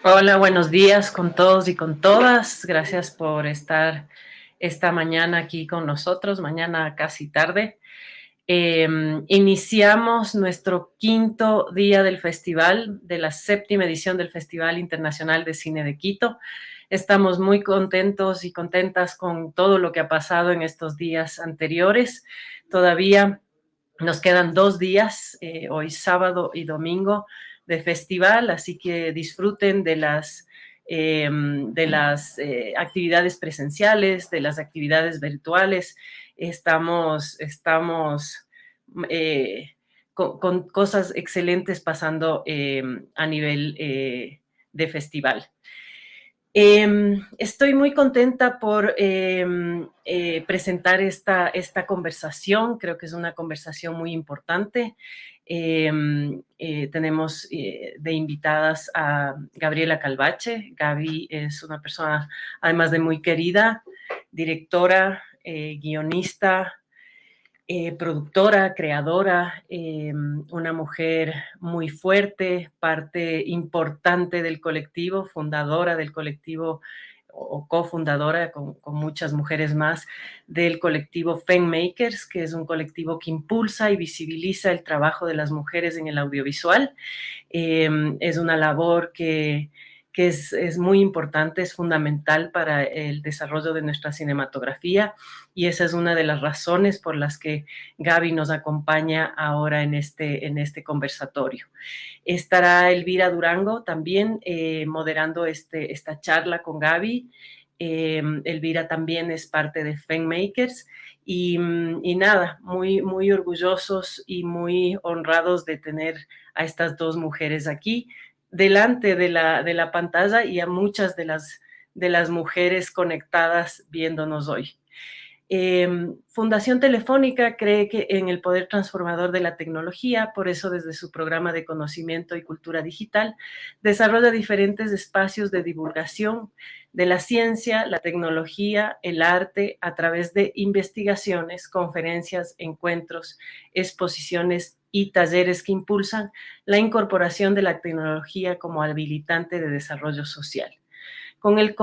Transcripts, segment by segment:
Hola, buenos días con todos y con todas. Gracias por estar esta mañana aquí con nosotros, mañana casi tarde. Iniciamos nuestro quinto día del festival, de la séptima edición del Festival Internacional de Cine de Quito. Estamos muy contentos y contentas con todo lo que ha pasado en estos días anteriores. Todavía nos quedan 2 días, hoy sábado y domingo, de festival, así que disfruten de las actividades presenciales, de las actividades virtuales. Estamos con cosas excelentes pasando a nivel de festival. Estoy muy contenta por presentar esta conversación. Creo que es una conversación muy importante. Tenemos de invitadas a Gabriela Calvache. Gaby es una persona, además de muy querida, directora, guionista, productora, creadora, una mujer muy fuerte, parte importante del colectivo, fundadora del colectivo o cofundadora con muchas mujeres más del colectivo Filmmakers, que es un colectivo que impulsa y visibiliza el trabajo de las mujeres en el audiovisual. Es una labor que es muy importante, es fundamental para el desarrollo de nuestra cinematografía, y esa es una de las razones por las que Gaby nos acompaña ahora en este conversatorio. Estará Elvira Durango también moderando esta charla con Gaby. Elvira también es parte de Filmmakers y nada, muy orgullosos y muy honrados de tener a estas dos mujeres aquí delante de la pantalla y a muchas de las mujeres conectadas viéndonos hoy. Fundación Telefónica cree que en el poder transformador de la tecnología, por eso desde su programa de conocimiento y cultura digital desarrolla diferentes espacios de divulgación de la ciencia, la tecnología, el arte a través de investigaciones, conferencias, encuentros, exposiciones y talleres que impulsan la incorporación de la tecnología como habilitante de desarrollo social con el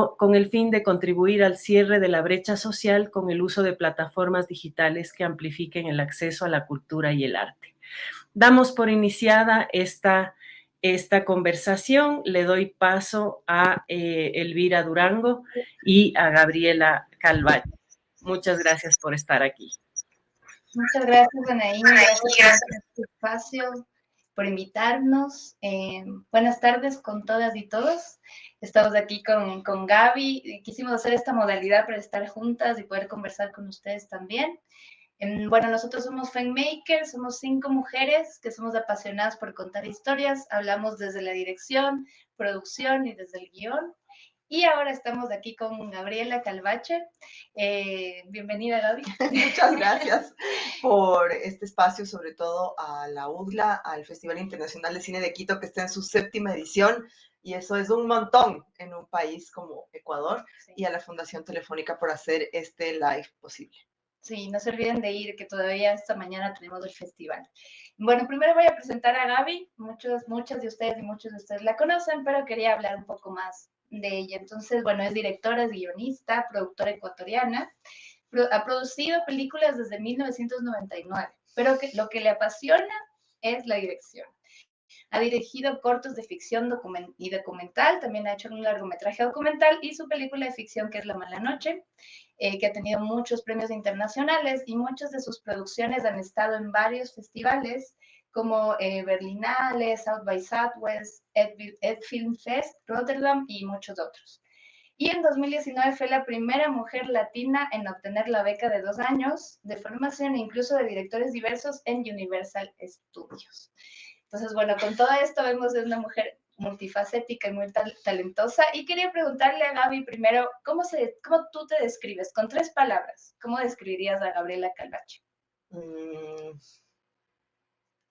fin de contribuir al cierre de la brecha social con el uso de plataformas digitales que amplifiquen el acceso a la cultura y el arte. Damos por iniciada esta conversación. Le doy paso a Elvira Durango y a Gabriela Calvache. Muchas gracias por estar aquí. Muchas gracias, Anaí. Gracias por este espacio, por invitarnos. Buenas tardes con todas y todos. Estamos aquí con Gaby. Quisimos hacer esta modalidad para estar juntas y poder conversar con ustedes también. Bueno, nosotros somos Filmmakers, somos 5 mujeres que somos apasionadas por contar historias. Hablamos desde la dirección, producción y desde el guión. Y ahora estamos aquí con Gabriela Calvache. Bienvenida, Gaby. Muchas gracias por este espacio, sobre todo a la UDLA, al Festival Internacional de Cine de Quito, que está en su 7ª edición, y eso es un montón en un país como Ecuador, sí. Y a la Fundación Telefónica por hacer este live posible. Sí, no se olviden de ir, que todavía esta mañana tenemos el festival. Bueno, primero voy a presentar a Gaby. Muchas de ustedes y muchos de ustedes la conocen, pero quería hablar un poco más de ella. Entonces, bueno, es directora, es guionista, productora ecuatoriana. Ha producido películas desde 1999, pero lo que le apasiona es la dirección. Ha dirigido cortos de ficción y documental, también ha hecho un largometraje documental y su película de ficción que es La Mala Noche, que ha tenido muchos premios internacionales y muchas de sus producciones han estado en varios festivales como Berlinale, South by Southwest, Ed Film Fest, Rotterdam y muchos otros. Y en 2019 fue la primera mujer latina en obtener la beca de 2 años de formación e incluso de directores diversos en Universal Studios. Entonces, bueno, con todo esto vemos que es una mujer multifacética y muy talentosa. Y quería preguntarle a Gaby primero, ¿cómo tú te describes? Con 3 palabras, ¿cómo describirías a Gabriela Calvache?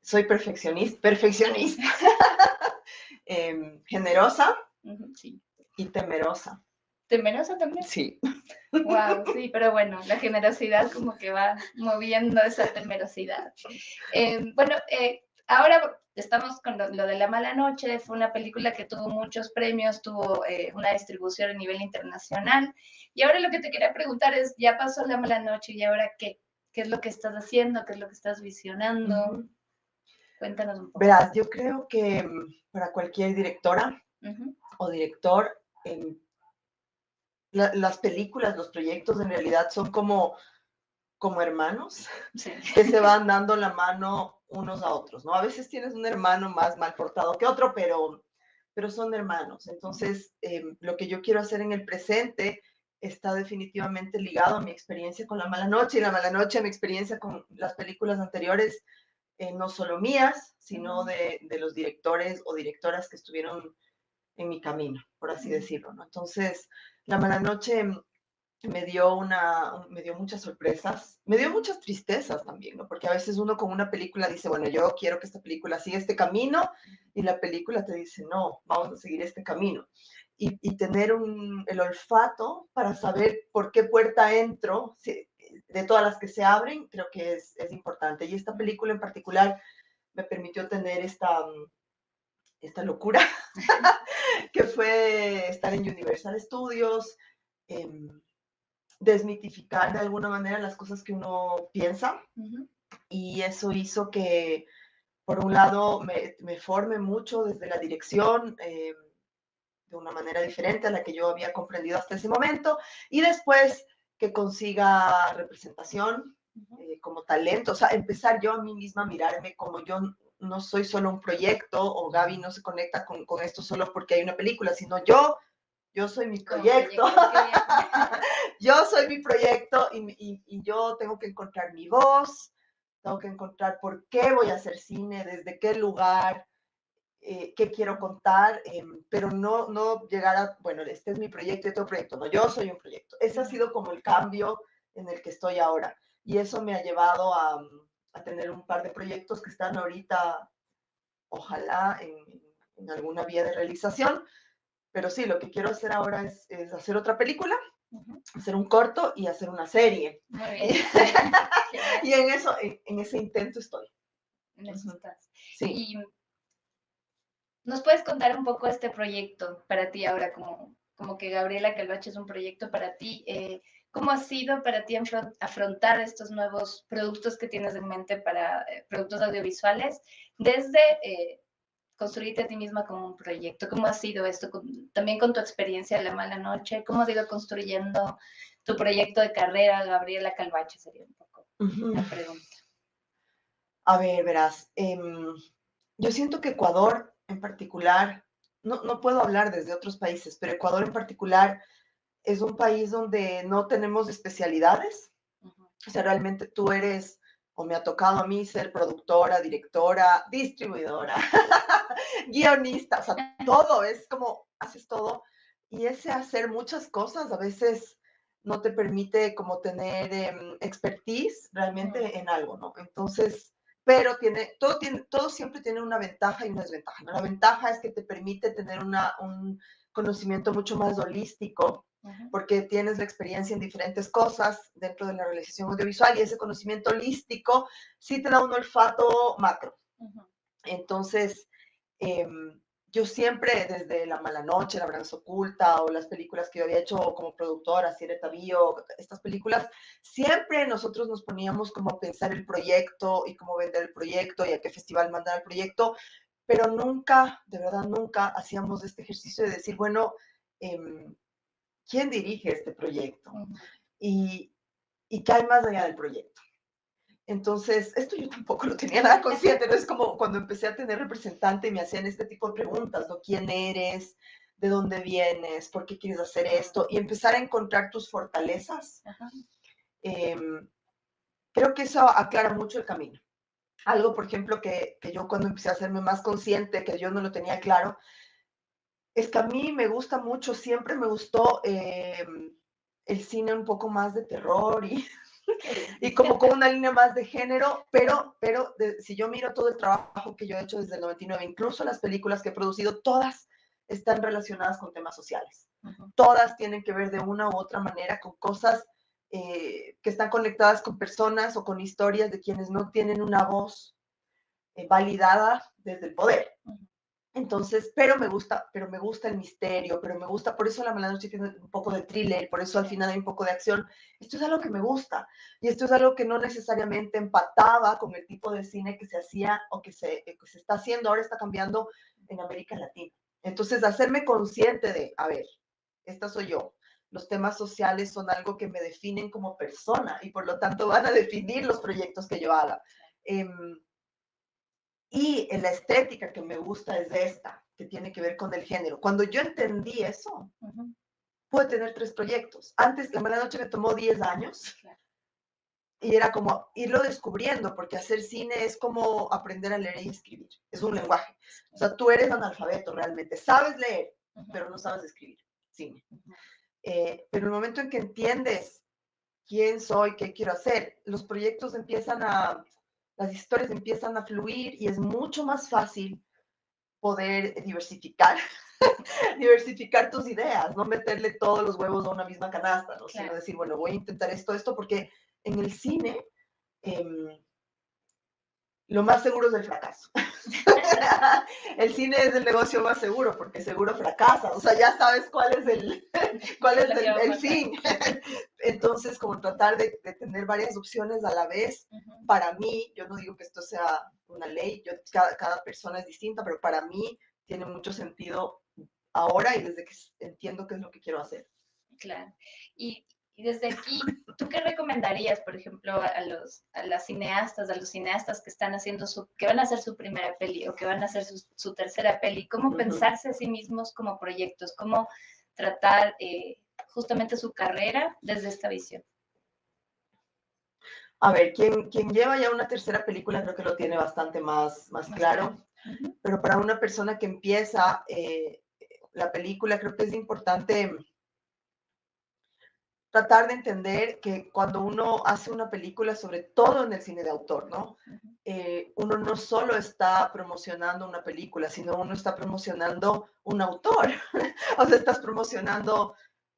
Soy perfeccionista, generosa, sí. Y temerosa. ¿Temerosa también? Sí. Wow, sí, pero bueno, la generosidad como que va moviendo esa temerosidad. ahora estamos con lo de La Mala Noche, fue una película que tuvo muchos premios, tuvo una distribución a nivel internacional. Y ahora lo que te quería preguntar es, ya pasó La Mala Noche y ahora qué es lo que estás haciendo, qué es lo que estás visionando. Cuéntanos un poco. Verás, yo creo que para cualquier directora o director, las películas, los proyectos en realidad son como hermanos que se van dando la mano unos a otros, ¿no? A veces tienes un hermano más mal portado que otro, pero son hermanos. Entonces, lo que yo quiero hacer en el presente está definitivamente ligado a mi experiencia con La Mala Noche, y La Mala Noche a mi experiencia con las películas anteriores, no solo mías, sino de los directores o directoras que estuvieron en mi camino, por así decirlo, ¿no? Entonces, La Mala Noche me dio muchas sorpresas, me dio muchas tristezas también, ¿no? Porque a veces uno con una película dice, bueno, yo quiero que esta película siga este camino, y la película te dice, no, vamos a seguir este camino. Y tener el olfato para saber por qué puerta entro, de todas las que se abren, creo que es importante. Y esta película en particular me permitió tener esta locura que fue estar en Universal Studios, desmitificar de alguna manera las cosas que uno piensa, y eso hizo que, por un lado, me forme mucho desde la dirección, de una manera diferente a la que yo había comprendido hasta ese momento, y después que consiga representación como talento, o sea, empezar yo a mí misma a mirarme como yo no soy solo un proyecto, o Gaby no se conecta con esto solo porque hay una película, sino yo soy mi proyecto. Yo soy mi proyecto, y yo tengo que encontrar mi voz, tengo que encontrar por qué voy a hacer cine, desde qué lugar, qué quiero contar, pero no llegar a, bueno, este es mi proyecto, este proyecto, no, yo soy un proyecto. Ese ha sido como el cambio en el que estoy ahora, y eso me ha llevado a tener un par de proyectos que están ahorita, ojalá, en alguna vía de realización. Pero sí, lo que quiero hacer ahora es hacer otra película, hacer un corto y hacer una serie. Muy bien. Y en eso, en ese intento estoy. En eso estás. Sí. Y ¿nos puedes contar un poco este proyecto para ti ahora, como que Gabriela Calvache es un proyecto para ti? ¿Cómo ha sido para ti afrontar estos nuevos productos que tienes en mente para productos audiovisuales desde construirte a ti misma como un proyecto? ¿Cómo ha sido esto? También con tu experiencia de La Mala Noche, ¿cómo has ido construyendo tu proyecto de carrera, Gabriela Calvache? Sería un poco la pregunta. A ver, verás, yo siento que Ecuador en particular, no puedo hablar desde otros países, pero Ecuador en particular es un país donde no tenemos especialidades. O sea, realmente tú eres, o me ha tocado a mí ser productora, directora, distribuidora, guionista, o sea, todo es como haces todo, y ese hacer muchas cosas a veces no te permite como tener expertise realmente en algo, ¿no? Entonces, pero todo siempre tiene una ventaja y una desventaja, ¿no? La ventaja es que te permite tener un conocimiento mucho más holístico, porque tienes la experiencia en diferentes cosas dentro de la realización audiovisual, y ese conocimiento holístico sí te da un olfato macro. Entonces, yo siempre, desde La Mala Noche, La Verdad Oculta, o las películas que yo había hecho como productora, Sierra Bio, estas películas, siempre nosotros nos poníamos como a pensar el proyecto y cómo vender el proyecto y a qué festival mandar el proyecto, pero nunca, de verdad nunca, hacíamos este ejercicio de decir, bueno, ¿quién dirige este proyecto? ¿Y qué hay más allá del proyecto? Entonces, esto yo tampoco lo tenía nada consciente, ¿no? Es como cuando empecé a tener representante y me hacían este tipo de preguntas, ¿no? ¿Quién eres? ¿De dónde vienes? ¿Por qué quieres hacer esto? Y empezar a encontrar tus fortalezas. Creo que eso aclara mucho el camino. Algo, por ejemplo, que yo cuando empecé a hacerme más consciente, que yo no lo tenía claro, es que a mí me gusta mucho, siempre me gustó el cine un poco más de terror y como con una línea más de género, pero si yo miro todo el trabajo que yo he hecho desde el 99, incluso las películas que he producido, todas están relacionadas con temas sociales. Todas tienen que ver de una u otra manera con cosas que están conectadas con personas o con historias de quienes no tienen una voz validada desde el poder. Ujú. Entonces, pero me gusta el misterio, pero me gusta, por eso La Mala Noche tiene un poco de thriller, por eso al final hay un poco de acción. Esto es algo que me gusta y esto es algo que no necesariamente empataba con el tipo de cine que se hacía o que se está haciendo, ahora está cambiando en América Latina. Entonces, hacerme consciente de, a ver, esta soy yo. Los temas sociales son algo que me definen como persona y por lo tanto van a definir los proyectos que yo haga. Y la estética que me gusta es esta, que tiene que ver con el género. Cuando yo entendí eso, pude tener 3 proyectos. Antes, La Mala Noche me tomó 10 años y era como irlo descubriendo, porque hacer cine es como aprender a leer y escribir. Es un lenguaje. O sea, tú eres analfabeto realmente. Sabes leer, pero no sabes escribir cine. Pero el momento en que entiendes quién soy, qué quiero hacer, los proyectos las historias empiezan a fluir y es mucho más fácil poder diversificar tus ideas, no meterle todos los huevos a una misma canasta, ¿no? Sino decir, bueno, voy a intentar esto, porque en el cine lo más seguro es el fracaso. El cine es el negocio más seguro, porque seguro fracasa, o sea, ya sabes cuál es el fin. Entonces, como tratar de tener varias opciones a la vez, para mí, yo no digo que esto sea una ley, cada persona es distinta, pero para mí tiene mucho sentido ahora y desde que entiendo qué es lo que quiero hacer. Claro. Y desde aquí, ¿tú qué recomendarías, por ejemplo, a los cineastas que están haciendo que van a hacer su primera peli o que van a hacer su tercera peli? ¿Cómo pensarse a sí mismos como proyectos? ¿Cómo tratar justamente su carrera desde esta visión? A ver, quien lleva ya una tercera película creo que lo tiene bastante más claro, pero para una persona que empieza la película creo que es importante tratar de entender que cuando uno hace una película, sobre todo en el cine de autor, ¿no? Uno no solo está promocionando una película, sino uno está promocionando un autor. O sea, estás promocionando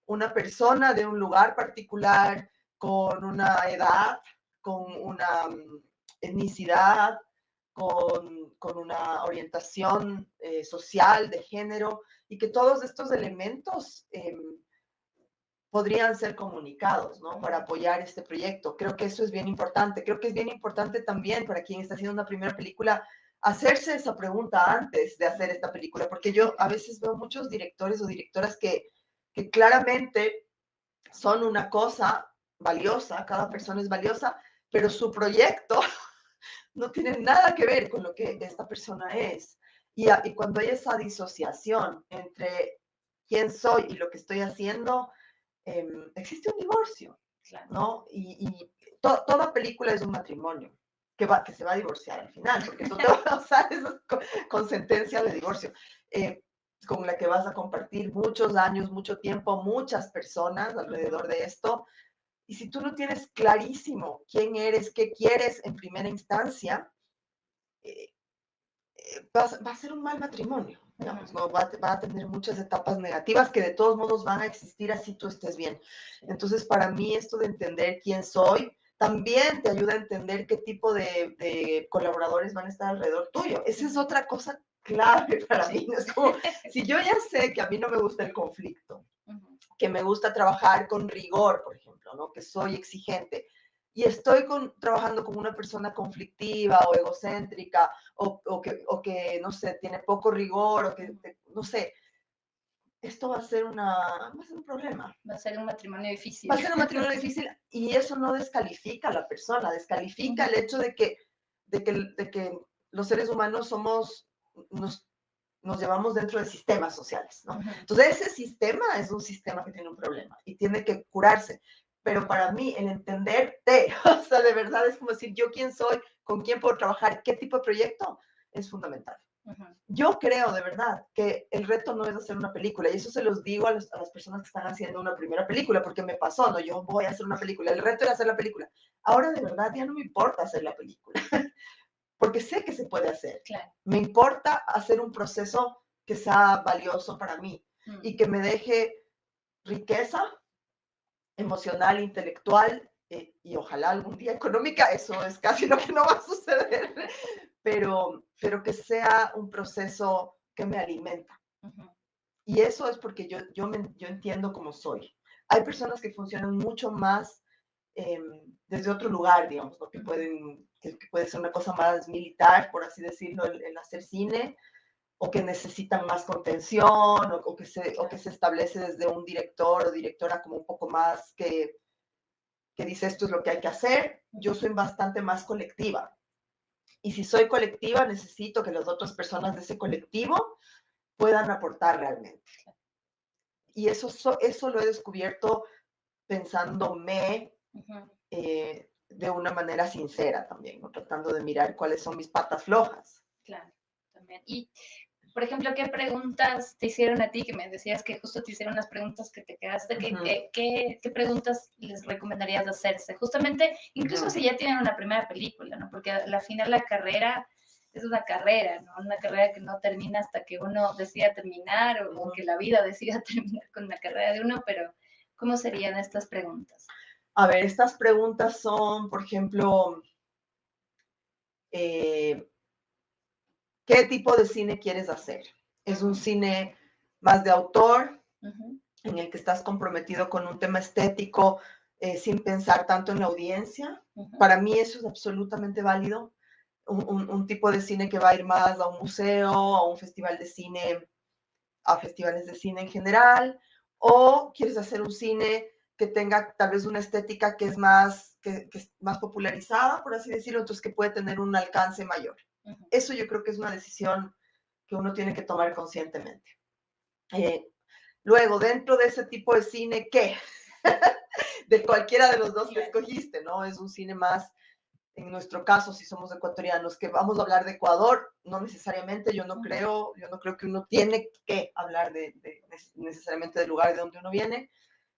una persona de un lugar particular, con una edad, con una etnicidad, con una orientación social, de género, y que todos estos elementos podrían ser comunicados, ¿no? Para apoyar este proyecto. Creo que eso es bien importante. Creo que es bien importante también para quien está haciendo una primera película hacerse esa pregunta antes de hacer esta película, porque yo a veces veo muchos directores o directoras que claramente son una cosa valiosa, cada persona es valiosa, pero su proyecto no tiene nada que ver con lo que esta persona es. Y cuando hay esa disociación entre quién soy y lo que estoy haciendo, existe un divorcio, ¿no? Y toda película es un matrimonio que se va a divorciar al final, porque tú te vas a usar con sentencia de divorcio, con la que vas a compartir muchos años, mucho tiempo, muchas personas alrededor de esto. Y si tú no tienes clarísimo quién eres, qué quieres en primera instancia, va a ser un mal matrimonio, digamos, ¿no? Va a tener muchas etapas negativas que de todos modos van a existir así tú estés bien. Entonces, para mí esto de entender quién soy, también te ayuda a entender qué tipo de colaboradores van a estar alrededor tuyo. Esa es otra cosa clave para mí. Es como, si yo ya sé que a mí no me gusta el conflicto, que me gusta trabajar con rigor, por ejemplo, ¿no? Que soy exigente, y estoy trabajando con una persona conflictiva o egocéntrica o que, no sé, tiene poco rigor o que, no sé, esto va a ser un problema. Va a ser un matrimonio difícil. Va a ser un matrimonio difícil y eso no descalifica a la persona, descalifica el hecho de que los seres humanos nos llevamos dentro de sistemas sociales, ¿no? Entonces, ese sistema es un sistema que tiene un problema y tiene que curarse. Pero para mí, el entenderte, o sea, de verdad es como decir, yo quién soy, con quién puedo trabajar, qué tipo de proyecto, es fundamental. Yo creo de verdad que el reto no es hacer una película, y eso se los digo a las personas que están haciendo una primera película, porque me pasó, ¿no? Yo voy a hacer una película, el reto era hacer la película. Ahora de verdad ya no me importa hacer la película, porque sé que se puede hacer. Claro. Me importa hacer un proceso que sea valioso para mí y que me deje riqueza emocional, intelectual y ojalá algún día económica. Eso es casi lo que no va a suceder, pero que sea un proceso que me alimenta. Y eso es porque yo entiendo cómo soy. Hay personas que funcionan mucho más desde otro lugar, digamos, ¿no? Que puede ser una cosa más militar, por así decirlo, el hacer cine, o que necesitan más contención, o que se establece desde un director o directora como un poco más que dice esto es lo que hay que hacer. Yo soy bastante más colectiva. Y si soy colectiva, necesito que las otras personas de ese colectivo puedan aportar realmente. Y eso lo he descubierto pensándome de una manera sincera también, ¿no? Tratando de mirar cuáles son mis patas flojas. Claro, también. Y, por ejemplo, ¿qué preguntas te hicieron a ti? Que me decías que justo te hicieron las preguntas que te quedaste. ¿Qué preguntas les recomendarías hacerse? Justamente, incluso si ya tienen una primera película, ¿no? Porque al final la carrera es una carrera, ¿no? Una carrera que no termina hasta que uno decida terminar o que la vida decida terminar con la carrera de uno, pero ¿cómo serían estas preguntas? A ver, estas preguntas son, por ejemplo, ¿qué tipo de cine quieres hacer? ¿Es un cine más de autor, en el que estás comprometido con un tema estético sin pensar tanto en la audiencia? Para mí eso es absolutamente válido. Un tipo de cine que va a ir más a un museo, a un festival de cine, a festivales de cine en general, o quieres hacer un cine que tenga tal vez una estética que es que es más popularizada, por así decirlo, entonces que puede tener un alcance mayor. Eso yo creo que es una decisión que uno tiene que tomar conscientemente. Luego, dentro de ese tipo de cine, ¿qué? De cualquiera de los dos que escogiste, ¿no? Es un cine más, en nuestro caso, si somos ecuatorianos, que vamos a hablar de Ecuador, no necesariamente, yo no creo que uno tiene que hablar necesariamente del lugar de donde uno viene,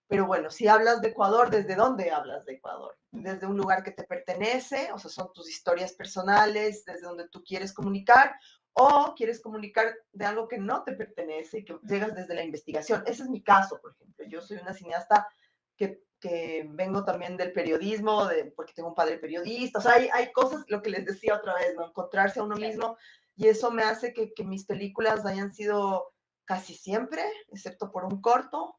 pero bueno, si hablas de Ecuador, ¿desde dónde hablas de Ecuador? Desde un lugar que te pertenece, o sea, son tus historias personales, desde donde tú quieres comunicar, o quieres comunicar de algo que no te pertenece y que llegas desde la investigación. Ese es mi caso, por ejemplo. Yo soy una cineasta que vengo también del periodismo, porque tengo un padre periodista. O sea, hay cosas, lo que les decía otra vez, ¿no? Encontrarse a uno mismo, y eso me hace que mis películas hayan sido casi siempre, excepto por un corto,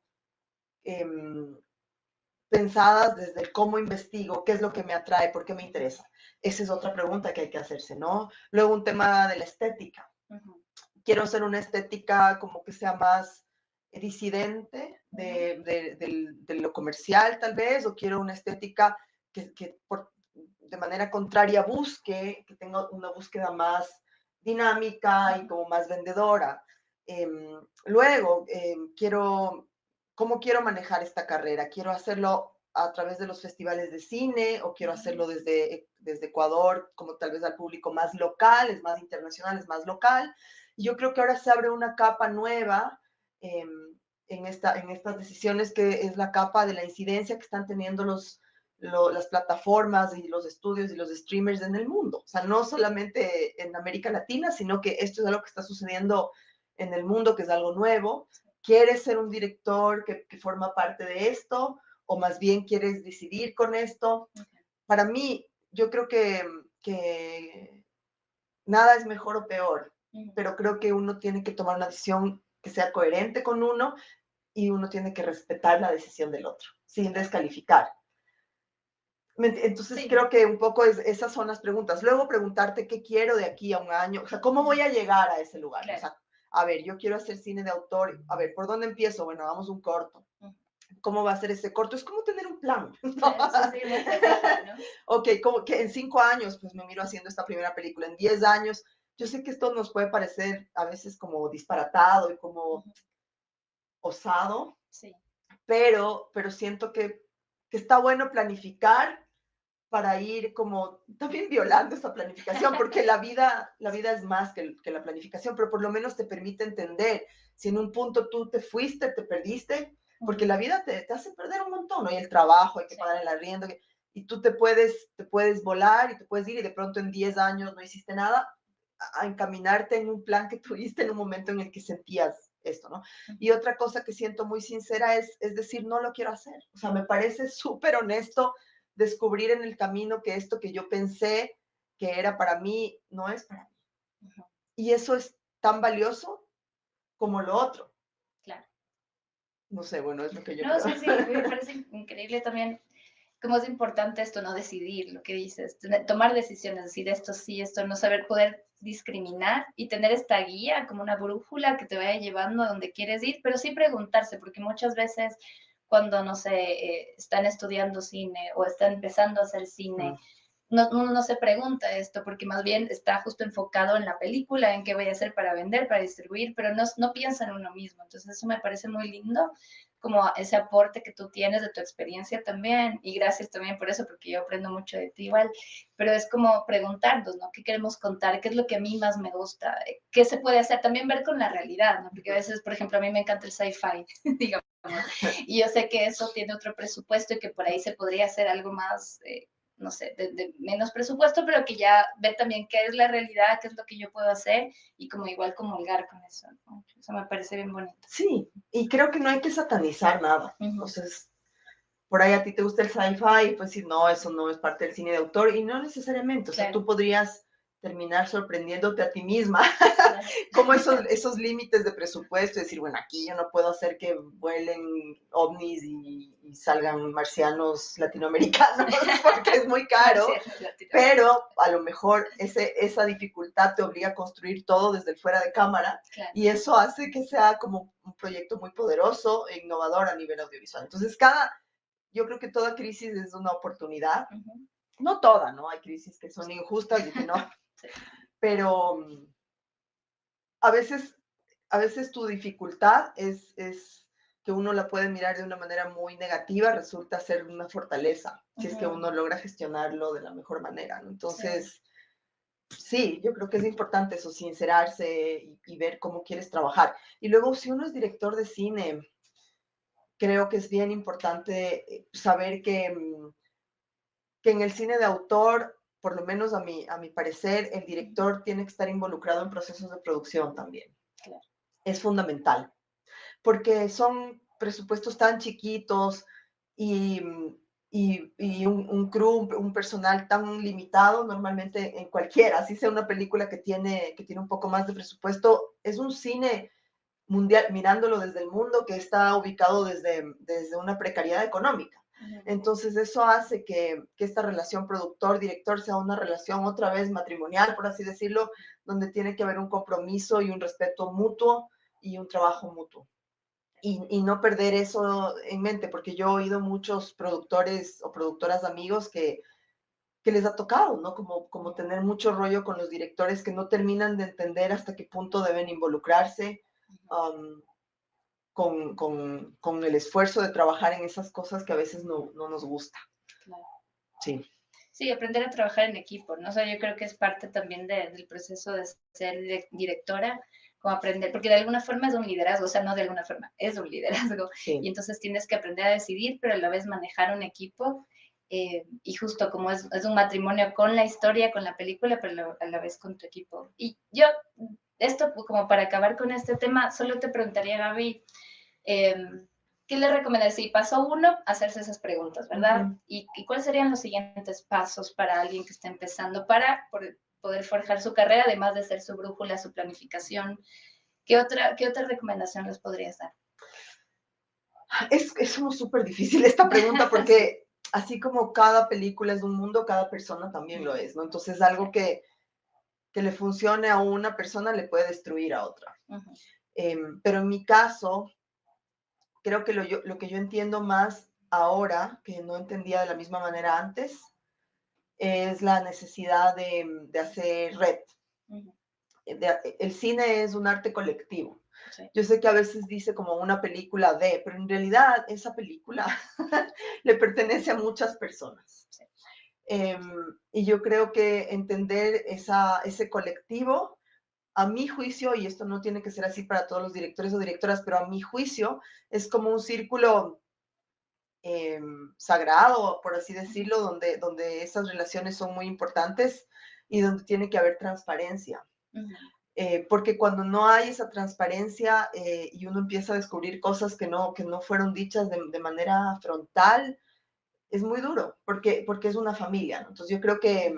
pensadas desde el cómo investigo, qué es lo que me atrae, por qué me interesa. Esa es otra pregunta que hay que hacerse, ¿no? Luego un tema de la estética. Quiero hacer una estética como que sea más disidente de lo comercial, tal vez, o quiero una estética que de manera contraria que tenga una búsqueda más dinámica y como más vendedora. Luego, ¿cómo quiero manejar esta carrera? ¿Quiero hacerlo a través de los festivales de cine o quiero hacerlo desde Ecuador, como tal vez al público más local, es más internacional, es más local? Y yo creo que ahora se abre una capa nueva en estas decisiones, que es la capa de la incidencia que están teniendo las plataformas y los estudios y los streamers en el mundo. O sea, no solamente en América Latina, sino que esto es algo que está sucediendo en el mundo, que es algo nuevo. ¿Quieres ser un director que forma parte de esto? ¿O más bien quieres decidir con esto? Para mí, yo creo que nada es mejor o peor, pero creo que uno tiene que tomar una decisión que sea coherente con uno y uno tiene que respetar la decisión del otro, sin descalificar. Entonces creo que un poco esas son las preguntas. Luego preguntarte qué quiero de aquí a un año, o sea, cómo voy a llegar a ese lugar. Claro. O sea, a ver, yo quiero hacer cine de autor, a ver, ¿por dónde empiezo? Bueno, hagamos un corto. ¿Cómo va a ser ese corto? Es como tener un plan. ¿No? Sí, ¿no? Ok, como que en 5 años, pues me miro haciendo esta primera película. En 10 años, yo sé que esto nos puede parecer a veces como disparatado y como osado, sí. pero siento que está bueno planificar para ir como también violando esa planificación, porque la vida es más que la planificación, pero por lo menos te permite entender si en un punto tú te fuiste, te perdiste, porque la vida te hace perder un montón, ¿no? Y el trabajo, hay que pagar el arriendo, y tú te puedes volar y te puedes ir y de pronto en 10 años no hiciste nada, a encaminarte en un plan que tuviste en un momento en el que sentías esto, ¿no? Y otra cosa que siento muy sincera es decir, no lo quiero hacer. O sea, me parece súper honesto descubrir en el camino que esto que yo pensé que era para mí no es para mí. Ujú. Y eso es tan valioso como lo otro. Claro. No sé, bueno, es lo que yo No, creo. sí, sí, me parece increíble también cómo es importante esto, no decidir lo que dices, tomar decisiones, decir esto sí, esto no, saber poder discriminar y tener esta guía como una brújula que te vaya llevando a donde quieres ir, pero sí preguntarse, porque muchas veces cuando, no sé, están estudiando cine o están empezando a hacer cine, uno no se pregunta esto, porque más bien está justo enfocado en la película, en qué voy a hacer para vender, para distribuir, pero no piensa en uno mismo. Entonces eso me parece muy lindo, como ese aporte que tú tienes de tu experiencia también, y gracias también por eso, porque yo aprendo mucho de ti igual, pero es como preguntarnos, ¿no? ¿Qué queremos contar? ¿Qué es lo que a mí más me gusta? ¿Qué se puede hacer? También ver con la realidad, ¿no? Porque a veces, por ejemplo, a mí me encanta el sci-fi, digamos, y yo sé que eso tiene otro presupuesto y que por ahí se podría hacer algo más no sé, de menos presupuesto, pero que ya ve también qué es la realidad, qué es lo que yo puedo hacer y como igual comulgar con eso, ¿no? Eso me parece bien bonito. Sí, y creo que no hay que satanizar nada. Ujú. Entonces, por ahí a ti te gusta el sci-fi, pues decir, no, eso no es parte del cine de autor, y no necesariamente, o sea, Claro. tú podrías terminar sorprendiéndote a ti misma, Claro. como esos límites de presupuesto, decir, bueno, aquí yo no puedo hacer que vuelen ovnis y salgan marcianos latinoamericanos, porque es muy caro, pero a lo mejor esa dificultad te obliga a construir todo desde el fuera de cámara, Claro. y eso hace que sea como un proyecto muy poderoso e innovador a nivel audiovisual. Entonces, yo creo que toda crisis es una oportunidad. Ujú. No toda, ¿no? Hay crisis que son injustas y que no. Sí. Pero a veces tu dificultad es que uno la puede mirar de una manera muy negativa, resulta ser una fortaleza, si es que Ujú. uno logra gestionarlo de la mejor manera, ¿no? Sí. Entonces, sí, yo creo que es importante eso, sincerarse y ver cómo quieres trabajar. Y luego, si uno es director de cine, creo que es bien importante saber que en el cine de autor, por lo menos a mi parecer, el director tiene que estar involucrado en procesos de producción también. Claro. Es fundamental, porque son presupuestos tan chiquitos y, y un crew, un personal tan limitado, normalmente en cualquiera, así sea una película que tiene un poco más de presupuesto, es un cine mundial, mirándolo desde el mundo, que está ubicado desde una precariedad económica. Ujú. Entonces eso hace que esta relación productor-director sea una relación otra vez matrimonial, por así decirlo, donde tiene que haber un compromiso y un respeto mutuo y un trabajo mutuo. Y no perder eso en mente, porque yo he oído muchos productores o productoras amigos que les ha tocado, ¿no? Como tener mucho rollo con los directores que no terminan de entender hasta qué punto deben involucrarse um, con el esfuerzo de trabajar en esas cosas que a veces no nos gusta. Claro. Sí. Sí, aprender a trabajar en equipo, ¿no? O sea, yo creo que es parte también del proceso de ser directora, como aprender, porque de alguna forma es un liderazgo, o sea, no de alguna forma, es un liderazgo. Sí. Y entonces tienes que aprender a decidir, pero a la vez manejar un equipo. Y justo como es un matrimonio con la historia, con la película, pero a la vez con tu equipo. Y yo, esto como para acabar con este tema, solo te preguntaría, Gaby, ¿qué le recomendaría? Si paso uno, hacerse esas preguntas, ¿verdad? Ujú. ¿Y cuáles serían los siguientes pasos para alguien que está empezando para poder forjar su carrera, además de ser su brújula, su planificación? ¿Qué otra recomendación les podrías dar? Es como súper difícil esta pregunta porque así como cada película es un mundo, cada persona también lo es, ¿no? Entonces algo que le funcione a una persona le puede destruir a otra. Ujú. Pero en mi caso, creo que lo que yo entiendo más ahora, que no entendía de la misma manera antes, es la necesidad de hacer red. Ujú. El cine es un arte colectivo. Sí. Yo sé que a veces dice como una película de, pero en realidad esa película le pertenece a muchas personas. Sí. Y yo creo que entender ese colectivo, a mi juicio, y esto no tiene que ser así para todos los directores o directoras, pero a mi juicio es como un círculo sagrado, por así decirlo, donde esas relaciones son muy importantes y donde tiene que haber transparencia. Ujú. Porque cuando no hay esa transparencia y uno empieza a descubrir cosas que no fueron dichas de manera frontal, es muy duro, porque es una familia, ¿no? Entonces yo creo que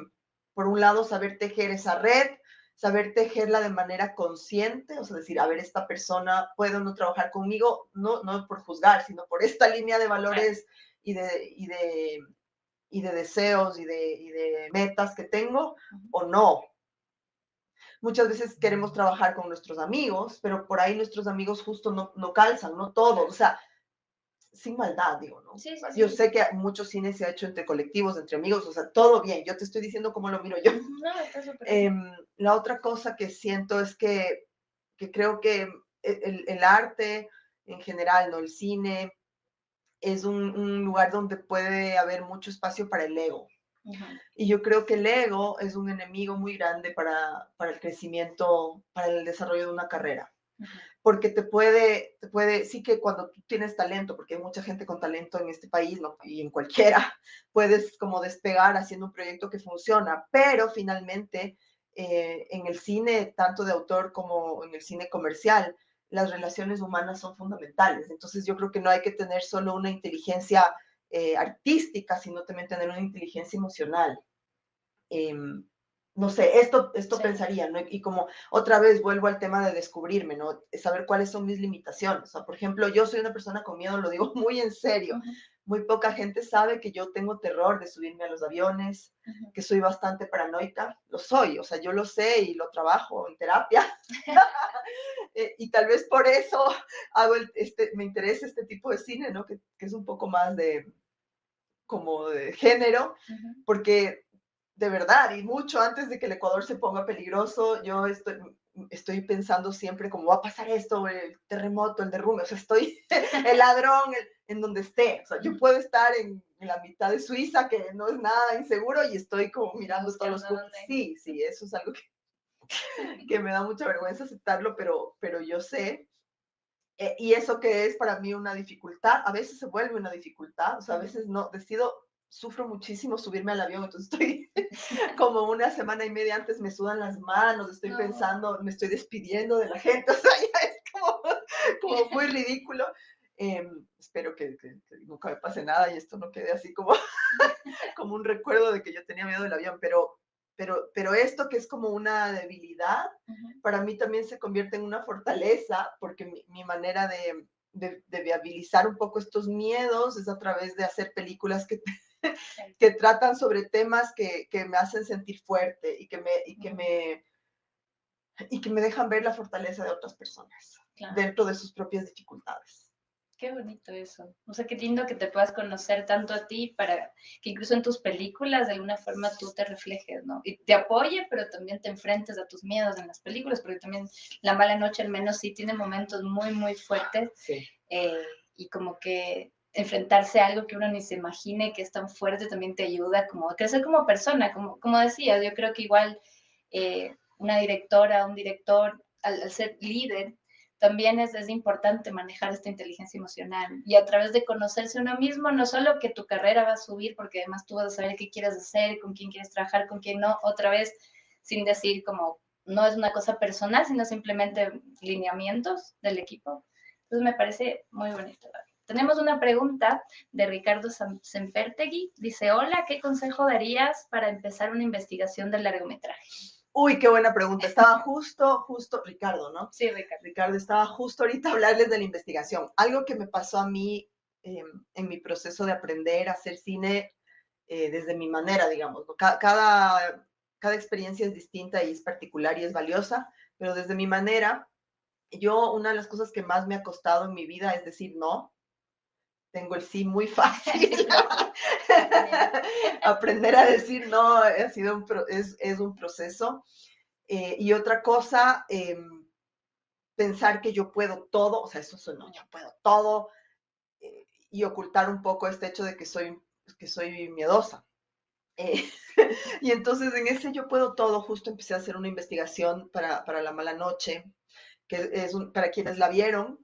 por un lado, saber tejer esa red, saber tejerla de manera consciente, o sea, decir, a ver, esta persona puede o no trabajar conmigo, no por juzgar, sino por esta línea de valores y de deseos y de metas que tengo, o no. Muchas veces queremos trabajar con nuestros amigos, pero por ahí nuestros amigos justo no calzan, no todos, o sea, sin maldad, digo, ¿no? Sí, sí, Yo sí. sé que mucho cine se ha hecho entre colectivos, entre amigos, o sea, todo bien, yo te estoy diciendo cómo lo miro yo. No, está súper bien. La otra cosa que siento es que creo que el arte en general, ¿no? El cine es un lugar donde puede haber mucho espacio para el ego. Y yo creo que el ego es un enemigo muy grande para el crecimiento, para el desarrollo de una carrera. Porque te puede, sí que cuando tú tienes talento, porque hay mucha gente con talento en este país, ¿no? Y en cualquiera, puedes como despegar haciendo un proyecto que funciona, pero finalmente en el cine, tanto de autor como en el cine comercial, las relaciones humanas son fundamentales. Entonces yo creo que no hay que tener solo una inteligencia artística, sino también tener una inteligencia emocional. No sé, esto sí. Pensaría, ¿no? Y como otra vez vuelvo al tema de descubrirme, ¿no? Saber cuáles son mis limitaciones. O sea, por ejemplo, yo soy una persona con miedo, lo digo muy en serio. Muy poca gente sabe que yo tengo terror de subirme a los aviones, que soy bastante paranoica. Lo soy, o sea, yo lo sé y lo trabajo en terapia. Y tal vez por eso me interesa este tipo de cine, ¿no? Que es un poco más como de género, porque de verdad, y mucho antes de que el Ecuador se ponga peligroso, yo estoy pensando siempre cómo va a pasar esto, el terremoto, el derrumbe, o sea, estoy el ladrón, en donde esté, o sea, yo puedo estar en la mitad de Suiza, que no es nada inseguro, y estoy como mirando todos los puntos. Sí, eso es algo que me da mucha vergüenza aceptarlo, pero yo sé. Y eso que es para mí una dificultad, a veces se vuelve una dificultad, o sea, a veces no, sufro muchísimo subirme al avión, entonces estoy como una semana y media antes me sudan las manos, estoy pensando, me estoy despidiendo de la gente, o sea, ya es como muy ridículo. Espero que nunca me pase nada y esto no quede así como un recuerdo de que yo tenía miedo del avión, pero esto que es como una debilidad, para mí también se convierte en una fortaleza, porque mi manera de viabilizar un poco estos miedos es a través de hacer películas que tratan sobre temas que me hacen sentir fuerte y que me dejan ver la fortaleza de otras personas dentro de sus propias dificultades. Qué bonito eso. O sea, qué lindo que te puedas conocer tanto a ti para que incluso en tus películas de alguna forma tú te reflejes, ¿no? Y te apoye, pero también te enfrentes a tus miedos en las películas, porque también La Mala Noche al menos sí tiene momentos muy, muy fuertes. Sí. Y como que enfrentarse a algo que uno ni se imagine que es tan fuerte también te ayuda como a crecer como persona, como decías, yo creo que igual una directora, un director, al ser líder, también es importante manejar esta inteligencia emocional y a través de conocerse uno mismo, no solo que tu carrera va a subir, porque además tú vas a saber qué quieres hacer, con quién quieres trabajar, con quién no, otra vez sin decir como no es una cosa personal, sino simplemente lineamientos del equipo. Entonces me parece muy bonito. Tenemos una pregunta de Ricardo Sempertegui. Dice, hola, ¿qué consejo darías para empezar una investigación del largometraje? Uy, qué buena pregunta. Estaba justo, Ricardo, ¿no? Sí, Ricardo. Ricardo, estaba justo ahorita a hablarles de la investigación. Algo que me pasó a mí en mi proceso de aprender a hacer cine desde mi manera, digamos, ¿no? Cada experiencia es distinta y es particular y es valiosa, pero desde mi manera, una de las cosas que más me ha costado en mi vida es decir no. Tengo el sí muy fácil. Aprender a decir no ha sido es un proceso. Y otra cosa, pensar que yo puedo todo, o sea, eso no, yo puedo todo, y ocultar un poco este hecho de que soy miedosa. Y entonces en ese yo puedo todo, justo empecé a hacer una investigación para La Mala Noche, que es para quienes la vieron,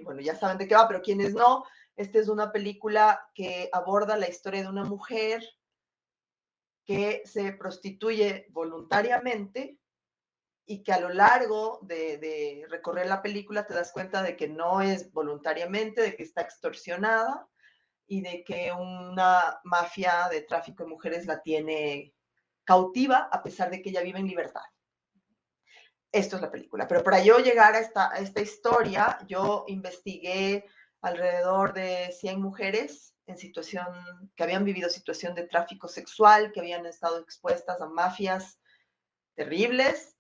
bueno, ya saben de qué va, pero quienes no, esta es una película que aborda la historia de una mujer que se prostituye voluntariamente y que a lo largo de recorrer la película te das cuenta de que no es voluntariamente, de que está extorsionada y de que una mafia de tráfico de mujeres la tiene cautiva a pesar de que ella vive en libertad. Esto es la película. Pero para yo llegar a esta historia, yo investigué alrededor de 100 mujeres en situación, que habían vivido situación de tráfico sexual, que habían estado expuestas a mafias terribles,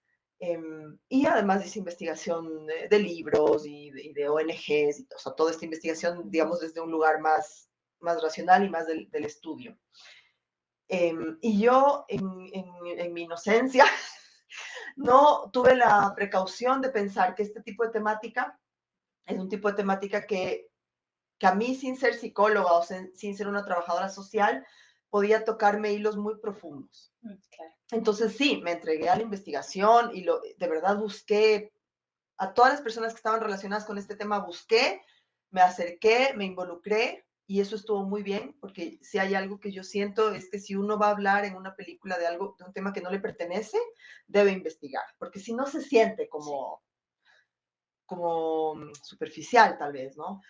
y además hice investigación de libros y de ONGs, y, o sea, toda esta investigación, digamos, desde un lugar más racional y más del estudio. Y yo, en mi inocencia, no tuve la precaución de pensar que este tipo de temática es un tipo de temática que a mí, sin ser psicóloga o sin ser una trabajadora social, podía tocarme hilos muy profundos. Claro. Entonces sí, me entregué a la investigación y de verdad busqué a todas las personas que estaban relacionadas con este tema, busqué, me acerqué, me involucré, y eso estuvo muy bien, porque si hay algo que yo siento es que si uno va a hablar en una película de algo, de un tema que no le pertenece, debe investigar, porque si no se siente como, como superficial tal vez, ¿no?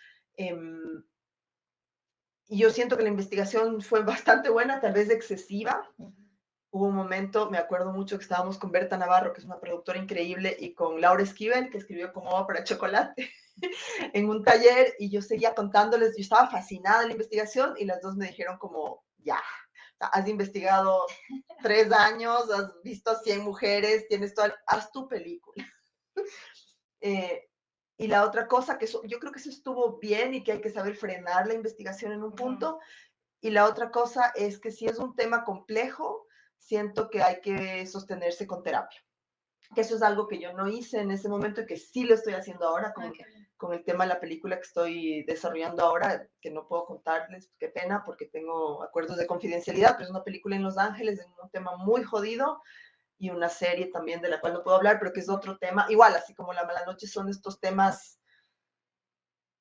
Y yo siento que la investigación fue bastante buena, tal vez excesiva. Hubo un momento, me acuerdo mucho, que estábamos con Berta Navarro, que es una productora increíble, y con Laura Esquivel, que escribió Como agua para chocolate, en un taller, y yo seguía contándoles, yo estaba fascinada en la investigación, y las dos me dijeron como, ya, has investigado 3 años, has visto a 100 mujeres, tienes todo, haz tu película. Y la otra cosa, que eso, yo creo que eso estuvo bien y que hay que saber frenar la investigación en un punto. Y la otra cosa es que si es un tema complejo, siento que hay que sostenerse con terapia. Que eso es algo que yo no hice en ese momento y que sí lo estoy haciendo ahora con el tema de la película que estoy desarrollando ahora, que no puedo contarles, qué pena, porque tengo acuerdos de confidencialidad, pero es una película en Los Ángeles, en un tema muy jodido, y una serie también de la cual no puedo hablar, pero que es otro tema. Igual, así como La Mala Noche, son estos temas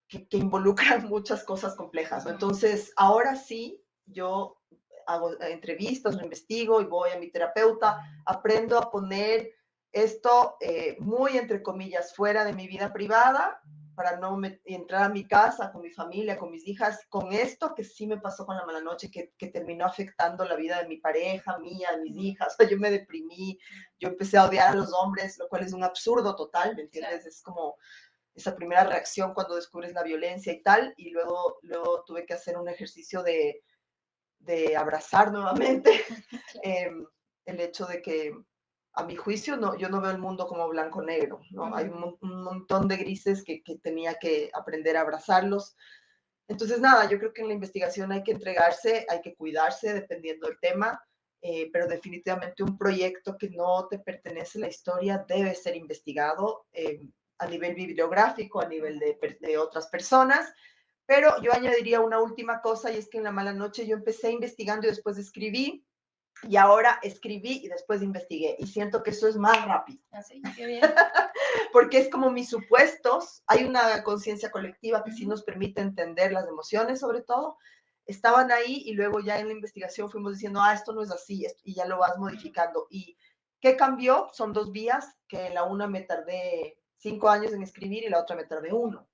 que involucran muchas cosas complejas, ¿no? Entonces, ahora sí, yo hago entrevistas, lo investigo y voy a mi terapeuta, aprendo a poner esto muy, entre comillas, fuera de mi vida privada, para no entrar a mi casa con mi familia, con mis hijas, con esto que sí me pasó con La Mala Noche, que terminó afectando la vida de mi pareja, mía, de mis hijas. O sea, yo me deprimí, yo empecé a odiar a los hombres, lo cual es un absurdo total, ¿me entiendes? Claro. Es como esa primera reacción cuando descubres la violencia y tal, y luego tuve que hacer un ejercicio de abrazar nuevamente el hecho de que, a mi juicio, no, yo no veo el mundo como blanco-negro, ¿no? Hay un montón de grises que tenía que aprender a abrazarlos. Entonces, nada, yo creo que en la investigación hay que entregarse, hay que cuidarse dependiendo del tema, pero definitivamente un proyecto que no te pertenece a la historia debe ser investigado a nivel bibliográfico, a nivel de otras personas. Pero yo añadiría una última cosa, y es que en La Mala Noche yo empecé investigando y después escribí, y ahora escribí y después investigué, y siento que eso es más rápido. Así, qué bien. Porque es como mis supuestos, hay una conciencia colectiva que sí nos permite entender las emociones, sobre todo, estaban ahí, y luego ya en la investigación fuimos diciendo, esto no es así, y ya lo vas modificando. ¿Y qué cambió? Son 2 vías, que la una me tardé 5 años en escribir y la otra me tardé 1.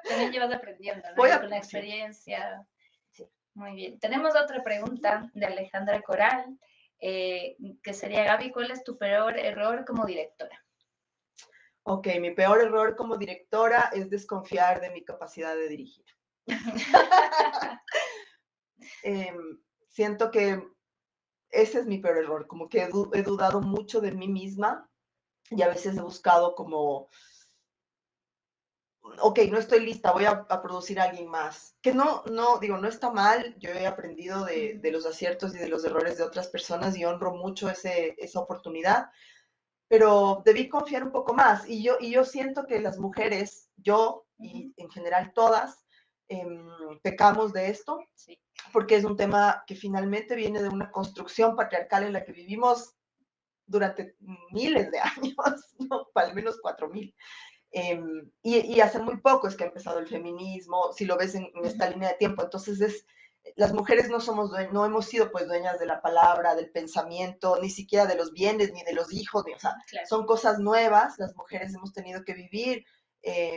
También llevas aprendiendo, ¿no? Con la experiencia. Sí. Muy bien. Tenemos otra pregunta de Alejandra Coral, que sería, Gaby, ¿cuál es tu peor error como directora? Ok, mi peor error como directora es desconfiar de mi capacidad de dirigir. Siento que ese es mi peor error, como que he dudado mucho de mí misma, y a veces he buscado como, ok, no estoy lista, voy a producir a alguien más. Que no no está mal, yo he aprendido de los aciertos y de los errores de otras personas y honro mucho esa oportunidad, pero debí confiar un poco más. Y yo siento que las mujeres, yo y en general todas, pecamos de esto, sí, porque es un tema que finalmente viene de una construcción patriarcal en la que vivimos durante miles de años, ¿no? Al menos 4000. Y hace muy poco es que ha empezado el feminismo, si lo ves en esta línea de tiempo. Entonces las mujeres no hemos sido pues dueñas de la palabra, del pensamiento, ni siquiera de los bienes, ni de los hijos, o sea, claro, son cosas nuevas. Las mujeres hemos tenido que vivir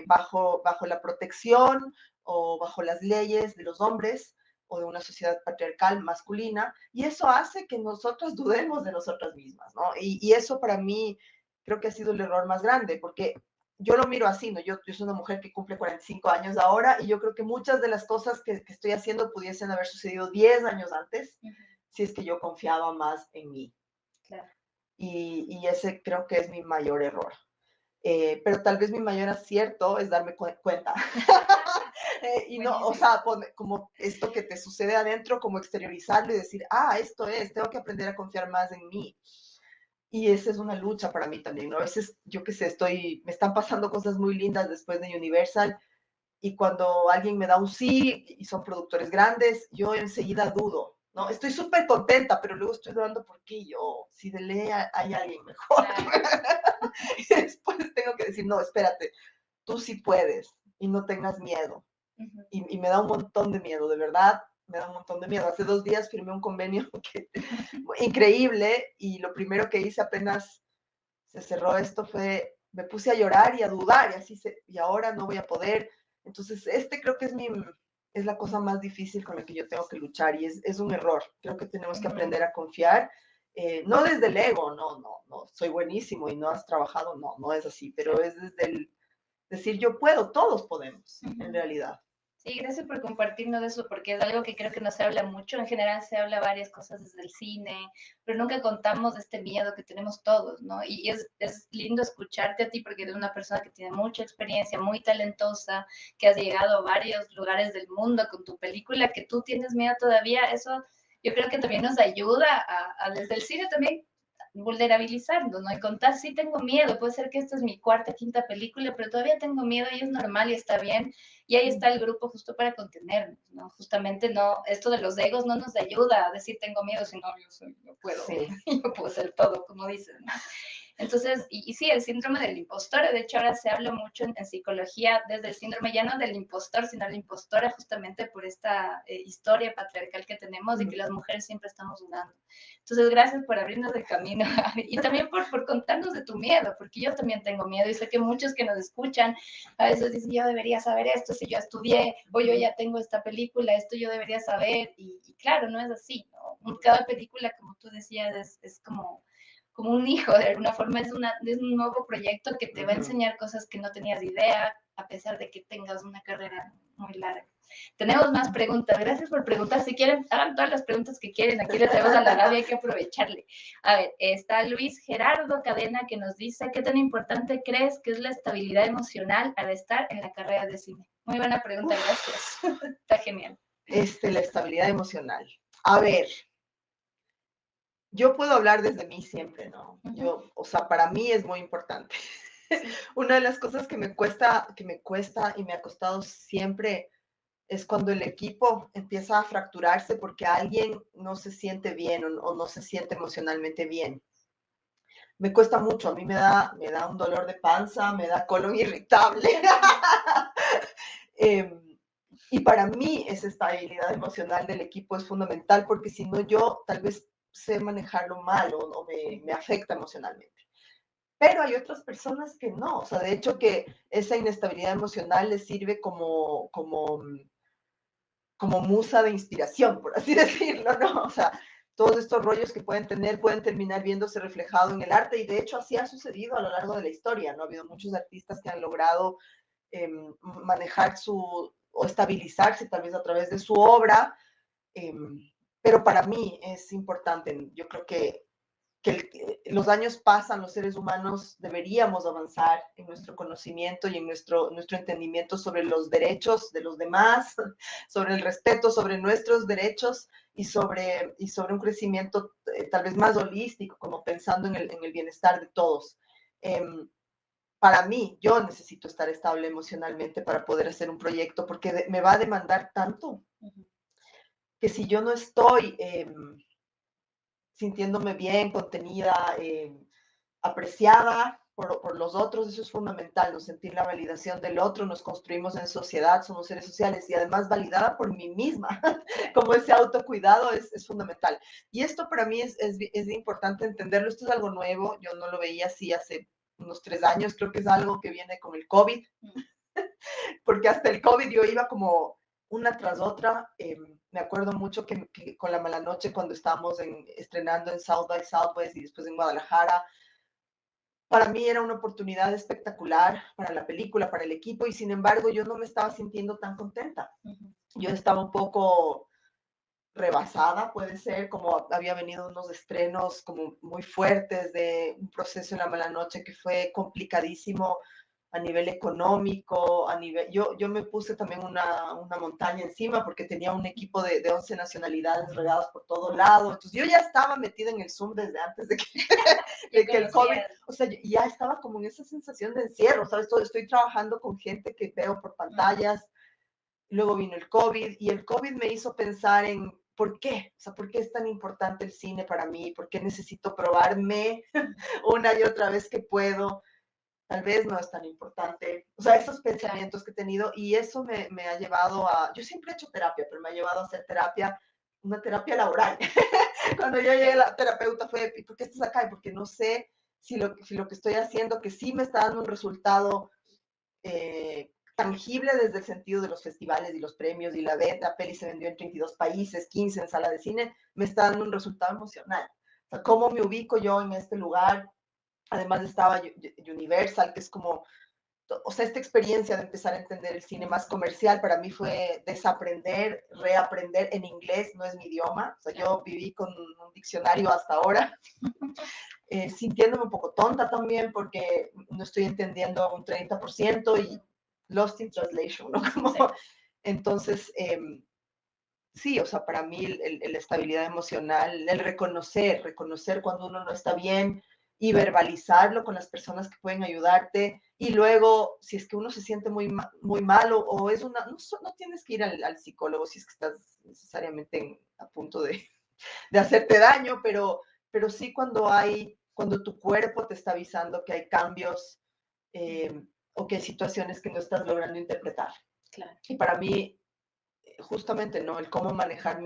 bajo la protección o bajo las leyes de los hombres, o de una sociedad patriarcal masculina, y eso hace que nosotros dudemos de nosotras mismas, ¿no? Y eso para mí creo que ha sido el error más grande, porque yo lo miro así, ¿no? Yo soy una mujer que cumple 45 años ahora, y yo creo que muchas de las cosas que estoy haciendo pudiesen haber sucedido 10 años antes, si es que yo confiaba más en mí. Claro. Y ese creo que es mi mayor error. Pero tal vez mi mayor acierto es darme cuenta. Y no, o sea, como esto que te sucede adentro, como exteriorizarlo y decir, esto es, tengo que aprender a confiar más en mí. Y esa es una lucha para mí también, ¿no? A veces, yo qué sé, me están pasando cosas muy lindas después de Universal, y cuando alguien me da un sí y son productores grandes, yo enseguida dudo, ¿no? Estoy súper contenta, pero luego estoy dudando por qué yo, si de ley hay alguien mejor. Y después tengo que decir, no, espérate, tú sí puedes y no tengas miedo. Y me da un montón de miedo, de verdad, me da un montón de miedo. Hace 2 días firmé un convenio increíble, y lo primero que hice apenas se cerró esto fue, me puse a llorar y a dudar, y ahora no voy a poder. Entonces, creo que es la cosa más difícil con la que yo tengo que luchar, y es un error. Creo que tenemos que aprender a confiar, no desde el ego, no, soy buenísimo y no has trabajado, no es así, pero es desde el decir yo puedo, todos podemos, en realidad. Sí, gracias por compartirnos eso, porque es algo que creo que no se habla mucho. En general se habla varias cosas desde el cine, pero nunca contamos de este miedo que tenemos todos, ¿no? Y es lindo escucharte a ti, porque eres una persona que tiene mucha experiencia, muy talentosa, que has llegado a varios lugares del mundo con tu película, que tú tienes miedo todavía. Eso yo creo que también nos ayuda desde el cine también vulnerabilizarnos, ¿no? Y contar, sí tengo miedo, puede ser que esta es mi cuarta, quinta película, pero todavía tengo miedo y es normal y está bien. Y ahí está el grupo justo para contenernos, ¿no? Justamente no, esto de los egos no nos ayuda a decir tengo miedo, sino yo puedo, sí. Yo puedo ser todo, como dicen, ¿no? Entonces, y sí, el síndrome del impostor, de hecho ahora se habla mucho en psicología desde el síndrome ya no del impostor, sino la impostora, justamente por esta historia patriarcal que tenemos y que las mujeres siempre estamos dudando. Entonces, gracias por abrirnos el camino y también por contarnos de tu miedo, porque yo también tengo miedo y sé que muchos que nos escuchan a veces dicen, yo debería saber esto si yo estudié, o yo ya tengo esta película, esto yo debería saber, y claro, no es así, ¿no? Cada película, como tú decías, es como un hijo, de alguna forma es un nuevo proyecto que te va a enseñar cosas que no tenías idea, a pesar de que tengas una carrera muy larga. Tenemos más preguntas, gracias por preguntar, si quieren, hagan todas las preguntas que quieren, aquí les tenemos a la Gaby, hay que aprovecharle. A ver, está Luis Gerardo Cadena que nos dice, ¿qué tan importante crees que es la estabilidad emocional al estar en la carrera de cine? Muy buena pregunta, gracias, está genial. La estabilidad emocional. A ver, yo puedo hablar desde mí siempre, ¿no? O sea, para mí es muy importante. Una de las cosas que me cuesta y me ha costado siempre es cuando el equipo empieza a fracturarse porque alguien no se siente bien o no se siente emocionalmente bien. Me cuesta mucho, a mí me da un dolor de panza, me da colon irritable. Y para mí esa estabilidad emocional del equipo es fundamental, porque si no yo tal vez sé manejarlo mal o me afecta emocionalmente. Pero hay otras personas que no, o sea, de hecho que esa inestabilidad emocional les sirve como musa de inspiración, por así decirlo, ¿no? O sea, todos estos rollos que pueden tener pueden terminar viéndose reflejado en el arte, y de hecho así ha sucedido a lo largo de la historia, ¿no? Ha habido muchos artistas que han logrado manejar o estabilizarse tal vez a través de su obra, pero para mí es importante, yo creo que los años pasan, los seres humanos deberíamos avanzar en nuestro conocimiento y en nuestro entendimiento sobre los derechos de los demás, sobre el respeto sobre nuestros derechos y sobre un crecimiento tal vez más holístico, como pensando en el bienestar de todos. Para mí, yo necesito estar estable emocionalmente para poder hacer un proyecto, porque me va a demandar tanto que si yo no estoy sintiéndome bien, contenida, apreciada por los otros, eso es fundamental, ¿no? Sentir la validación del otro, nos construimos en sociedad, somos seres sociales, y además validada por mí misma, como ese autocuidado es fundamental. Y esto para mí es importante entenderlo, esto es algo nuevo, yo no lo veía así hace unos 3 años, creo que es algo que viene con el COVID, porque hasta el COVID yo iba como una tras otra. Me acuerdo mucho que con La Mala Noche, cuando estábamos estrenando en South by Southwest y después en Guadalajara, para mí era una oportunidad espectacular para la película, para el equipo, y sin embargo yo no me estaba sintiendo tan contenta. Yo estaba un poco rebasada, puede ser, como había venido unos estrenos como muy fuertes de un proceso en La Mala Noche que fue complicadísimo a nivel económico, yo me puse también una montaña encima porque tenía un equipo de 11 nacionalidades regados por todo lado, entonces yo ya estaba metida en el Zoom desde antes de que el COVID, o sea, ya estaba como en esa sensación de encierro, ¿sabes? Estoy trabajando con gente que veo por pantallas, luego vino el COVID y el COVID me hizo pensar en por qué, o sea, por qué es tan importante el cine para mí, por qué necesito probarme una y otra vez que puedo, tal vez no es tan importante, o sea, esos pensamientos que he tenido y eso me ha llevado yo siempre he hecho terapia, pero me ha llevado a hacer terapia, una terapia laboral. Cuando yo llegué a la terapeuta fue, ¿por qué estás acá? Porque no sé si lo que estoy haciendo, que sí me está dando un resultado tangible desde el sentido de los festivales y los premios y la peli se vendió en 32 países, 15 en sala de cine, me está dando un resultado emocional. O sea, ¿cómo me ubico yo en este lugar? Además estaba Universal, que es como, o sea, esta experiencia de empezar a entender el cine más comercial para mí fue desaprender, reaprender en inglés, no es mi idioma. O sea, yo viví con un diccionario hasta ahora, sintiéndome un poco tonta también porque no estoy entendiendo un 30% y lost in translation, ¿no? Como, sí. Entonces, sí, o sea, para mí la estabilidad emocional, el reconocer cuando uno no está bien y verbalizarlo con las personas que pueden ayudarte. Y luego, si es que uno se siente muy malo o es no tienes que ir al psicólogo si es que estás necesariamente a punto de hacerte daño, pero sí cuando tu cuerpo te está avisando que hay cambios o que hay situaciones que no estás logrando interpretar. Claro. Y para mí, justamente, ¿no? El cómo manejar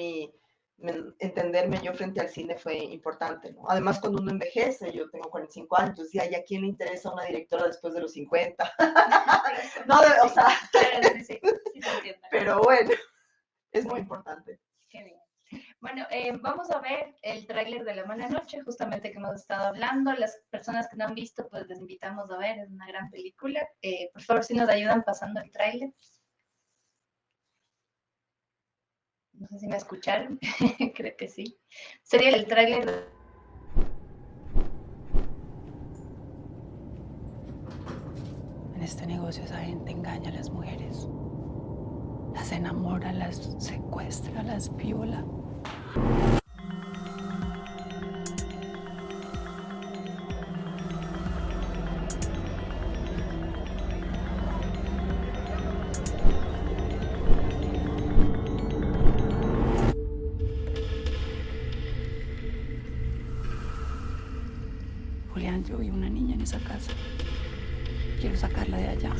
entenderme yo frente al cine fue importante, ¿no? Además, cuando uno envejece, yo tengo 45 años, entonces, ¿y a quién le interesa una directora después de los 50? No, o sea, sí, pero bueno, es muy importante. Qué bien. Bueno, vamos a ver el tráiler de La Mala Noche, justamente que hemos estado hablando. Las personas que no han visto, pues les invitamos a ver, es una gran película. Por favor, si nos ayudan pasando el tráiler. No sé si me escucharon, creo que sí. Sería el tráiler. En este negocio esa gente engaña a las mujeres. Las enamora, las secuestra, las viola. Julián, yo vi una niña en esa casa. Quiero sacarla de allá.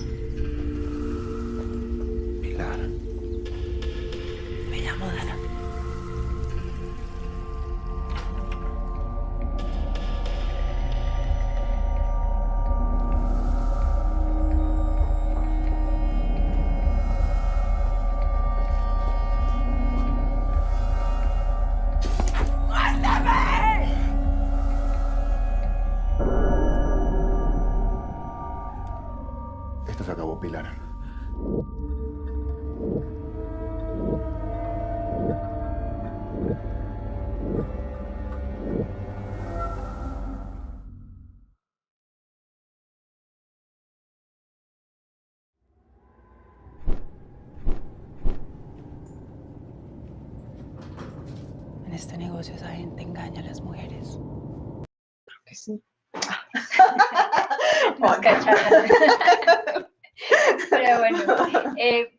Pilar. Me llamo Dana. Esto se acabó, Pilar. En este negocio esa gente engaña a las mujeres. Creo que sí. Nos cacharon. Pero bueno,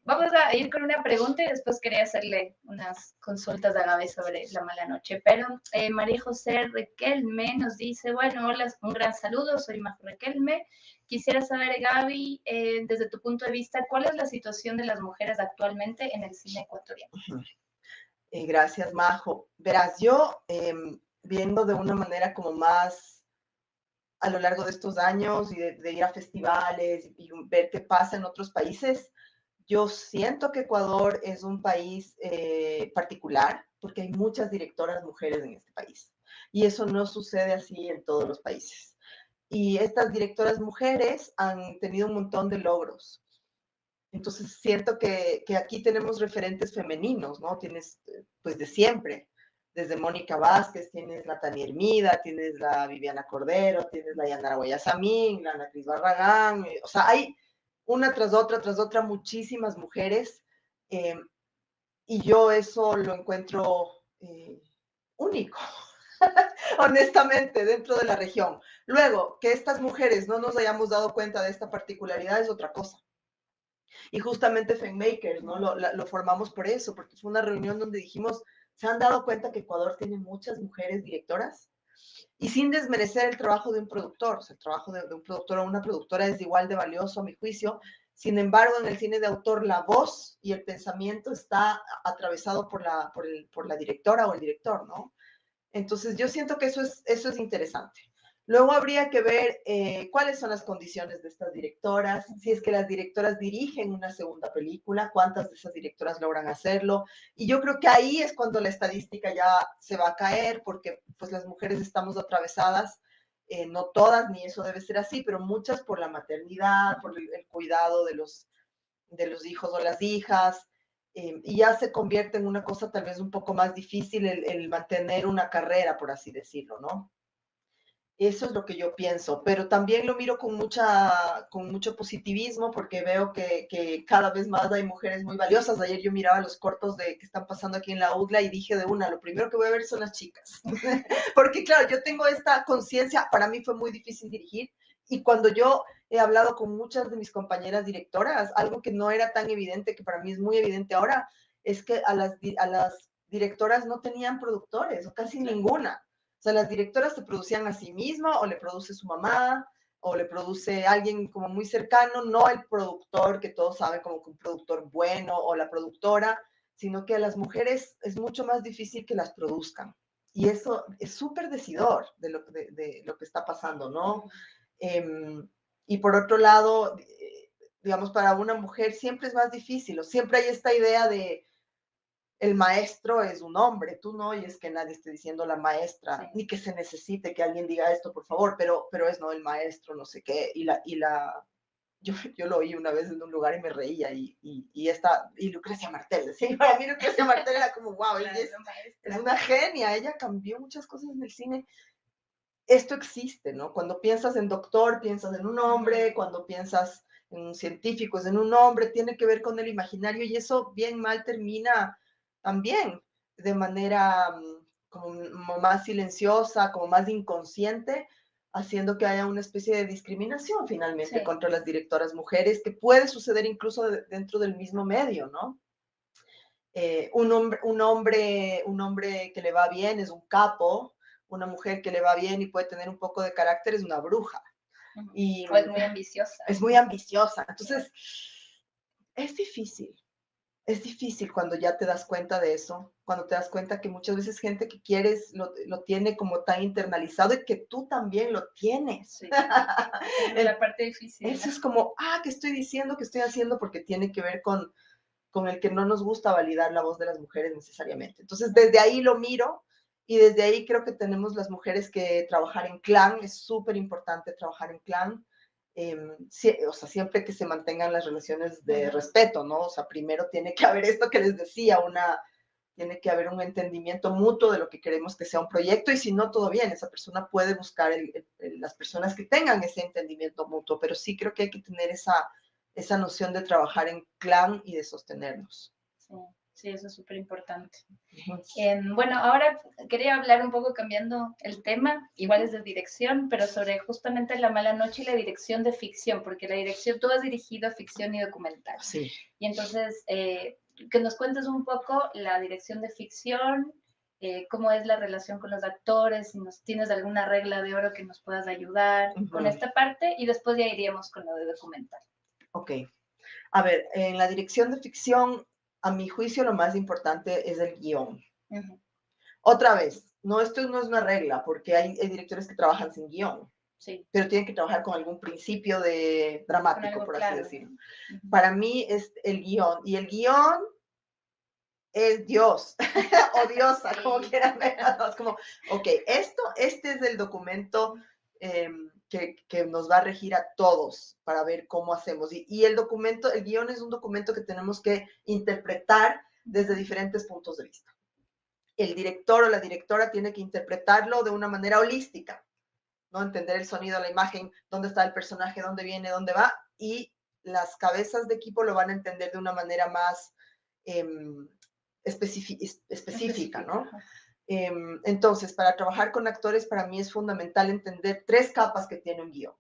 vamos a ir con una pregunta y después quería hacerle unas consultas a Gaby sobre La Mala Noche. Pero María José Requelme nos dice, bueno, hola, un gran saludo, soy Majo Requelme. Quisiera saber, Gaby, desde tu punto de vista, ¿cuál es la situación de las mujeres actualmente en el cine ecuatoriano? Gracias, Majo. Verás, yo viendo de una manera como más a lo largo de estos años y de ir a festivales y ver qué pasa en otros países, Yo siento que Ecuador es un país particular porque hay muchas directoras mujeres en este país. Y eso no sucede así en todos los países. Y estas directoras mujeres han tenido un montón de logros. Entonces siento que aquí tenemos referentes femeninos, ¿no? Tienes, pues de siempre, desde Mónica Vázquez, tienes la Tania Hermida, tienes la Viviana Cordero, tienes la Yanara Guayasamín, la Ana Cris Barragán, o sea, hay una tras otra, muchísimas mujeres, eh, y yo eso lo encuentro único, honestamente, dentro de la región. Luego, que estas mujeres no nos hayamos dado cuenta de esta particularidad es otra cosa. Y justamente FemMakers, ¿no? Lo formamos por eso, porque fue una reunión donde dijimos, ¿se han dado cuenta que Ecuador tiene muchas mujeres directoras? Y sin desmerecer el trabajo de un productor, o sea, el trabajo de un productor o una productora es igual de valioso a mi juicio. Sin embargo, en el cine de autor, la voz y el pensamiento está atravesado por la directora o el director, ¿no? Entonces, yo siento que eso es interesante. Luego habría que ver cuáles son las condiciones de estas directoras, si es que las directoras dirigen una segunda película, cuántas de esas directoras logran hacerlo. Y yo creo que ahí es cuando la estadística ya se va a caer, porque pues las mujeres estamos atravesadas, no todas, ni eso debe ser así, pero muchas por la maternidad, por el cuidado de los hijos o las hijas, y ya se convierte en una cosa tal vez un poco más difícil el mantener una carrera, por así decirlo, ¿no? Eso es lo que yo pienso, pero también lo miro con mucho positivismo porque veo que cada vez más hay mujeres muy valiosas. Ayer yo miraba los cortos que están pasando aquí en la UDLA y dije de una, lo primero que voy a ver son las chicas. Porque claro, yo tengo esta conciencia, para mí fue muy difícil dirigir, y cuando yo he hablado con muchas de mis compañeras directoras, algo que no era tan evidente, que para mí es muy evidente ahora, es que a las directoras no tenían productores, o casi ninguna. O sea, las directoras se producían a sí mismas, o le produce su mamá, o le produce alguien como muy cercano, no el productor, que todos saben como que un productor bueno, o la productora, sino que a las mujeres es mucho más difícil que las produzcan. Y eso es súper decidor de lo que está pasando, ¿no? Y por otro lado, digamos, para una mujer siempre es más difícil, o siempre hay esta idea de el maestro es un hombre, tú no oyes que nadie esté diciendo la maestra, sí, ni que se necesite que alguien diga esto, por favor, pero es no el maestro, no sé qué, yo lo oí una vez en un lugar y me reía, y Lucrecia Martel, decía, para mí Lucrecia Martel era como, wow, ella es una genia, ella cambió muchas cosas en el cine. Esto existe, ¿no? Cuando piensas en doctor, piensas en un hombre, cuando piensas en un científico, es en un hombre, tiene que ver con el imaginario, y eso bien mal termina también de manera como más silenciosa, como más inconsciente, haciendo que haya una especie de discriminación finalmente, sí, contra las directoras mujeres, que puede suceder incluso dentro del mismo medio, ¿no? Un hombre que le va bien es un capo, una mujer que le va bien y puede tener un poco de carácter es una bruja. Y o es muy ambiciosa. Es muy ambiciosa. Entonces, es difícil cuando ya te das cuenta de eso, cuando te das cuenta que muchas veces gente que quieres lo tiene como tan internalizado y que tú también lo tienes. Sí. Es la parte difícil. Eso es como, ¿qué estoy diciendo, qué estoy haciendo? Porque tiene que ver con el que no nos gusta validar la voz de las mujeres necesariamente. Entonces, desde ahí lo miro, y desde ahí creo que tenemos las mujeres que trabajar en clan, es súper importante trabajar en clan, o sea, siempre que se mantengan las relaciones de respeto, ¿no? O sea, primero tiene que haber esto que les decía, tiene que haber un entendimiento mutuo de lo que queremos que sea un proyecto, y si no, todo bien, esa persona puede buscar las personas que tengan ese entendimiento mutuo, pero sí creo que hay que tener esa noción de trabajar en clan y de sostenernos. Sí, sí, eso es súper importante. Bueno, ahora quería hablar un poco, cambiando el tema, igual es de dirección, pero sobre justamente La Mala Noche y la dirección de ficción, porque la dirección, tú has dirigido ficción y documental. Sí. Y entonces, que nos cuentes un poco la dirección de ficción, cómo es la relación con los actores, si tienes alguna regla de oro que nos puedas ayudar con esta parte, y después ya iríamos con lo de documental. Ok. A ver, en la dirección de ficción, a mi juicio, lo más importante es el guión. Otra vez, esto no es una regla, porque hay directores que trabajan sin guión. Sí, pero tienen que trabajar con algún principio de con dramático, algo por así claro. decirlo. Ujú. Para mí es el guión, y el guión es Dios, o diosa, como Sí. quieran verlo. Es como, ok, este es el documento que nos va a regir a todos para ver cómo hacemos. Y el documento, el guión es un documento que tenemos que interpretar desde diferentes puntos de vista. El director o la directora tiene que interpretarlo de una manera holística, ¿no? Entender el sonido, la imagen, dónde está el personaje, dónde viene, dónde va, y las cabezas de equipo lo van a entender de una manera más específica, ¿no? Ajá. Entonces, para trabajar con actores, para mí es fundamental entender 3 capas que tiene un guión.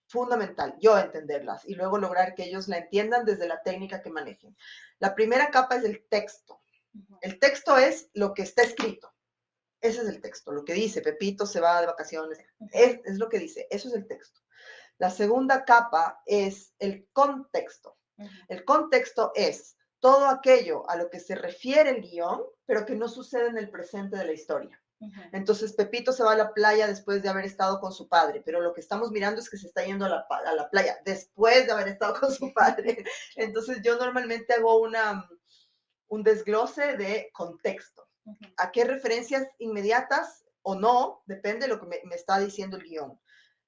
Fundamental, yo entenderlas y luego lograr que ellos la entiendan desde la técnica que manejen. La primera capa es el texto. Ujú. El texto es lo que está escrito. Ese es el texto, lo que dice, Pepito se va de vacaciones. Es lo que dice, eso es el texto. La segunda capa es el contexto. Ujú. El contexto es todo aquello a lo que se refiere el guión, pero que no sucede en el presente de la historia. Ujú. Entonces, Pepito se va a la playa después de haber estado con su padre, pero lo que estamos mirando es que se está yendo a la playa después de haber estado con su padre. Entonces, yo normalmente hago un desglose de contexto. Ujú. ¿A qué referencias inmediatas o no? Depende de lo que me está diciendo el guión.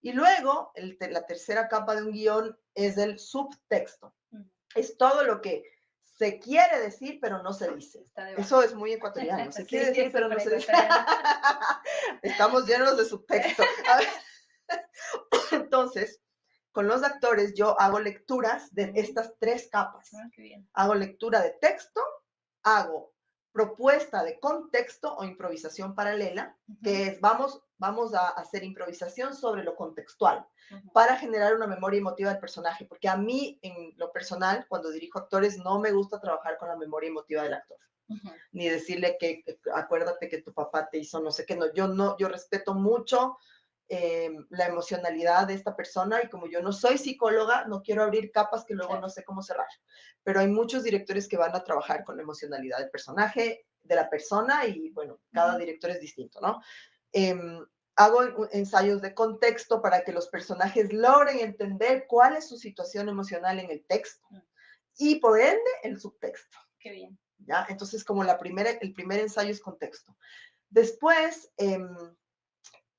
Y luego, la tercera capa de un guión es el subtexto. Ujú. Es todo lo que se quiere decir, pero no se dice. Está debajo. Eso es muy ecuatoriano. Se Sí, quiere decir, pero no súper se dice. ecuatoriano. Estamos llenos de subtexto. A ver. Entonces, con los actores yo hago lecturas de estas 3 capas. Ah, qué bien. Hago lectura de texto, hago propuesta de contexto o improvisación paralela, Ujú. que es vamos a hacer improvisación sobre lo contextual Ujú. para generar una memoria emotiva del personaje, porque a mí en lo personal, cuando dirijo actores, no me gusta trabajar con la memoria emotiva del actor, Ujú. ni decirle que acuérdate que tu papá te hizo no sé qué, no, yo respeto mucho la emocionalidad de esta persona y como yo no soy psicóloga, no quiero abrir capas que luego Claro. no sé cómo cerrar. Pero hay muchos directores que van a trabajar con la emocionalidad del personaje, de la persona y bueno, cada Ujú. director es distinto, ¿no? Hago ensayos de contexto para que los personajes logren entender cuál es su situación emocional en el texto y por ende el subtexto. Qué bien. ¿Ya? Entonces, como el primer ensayo es contexto. Después,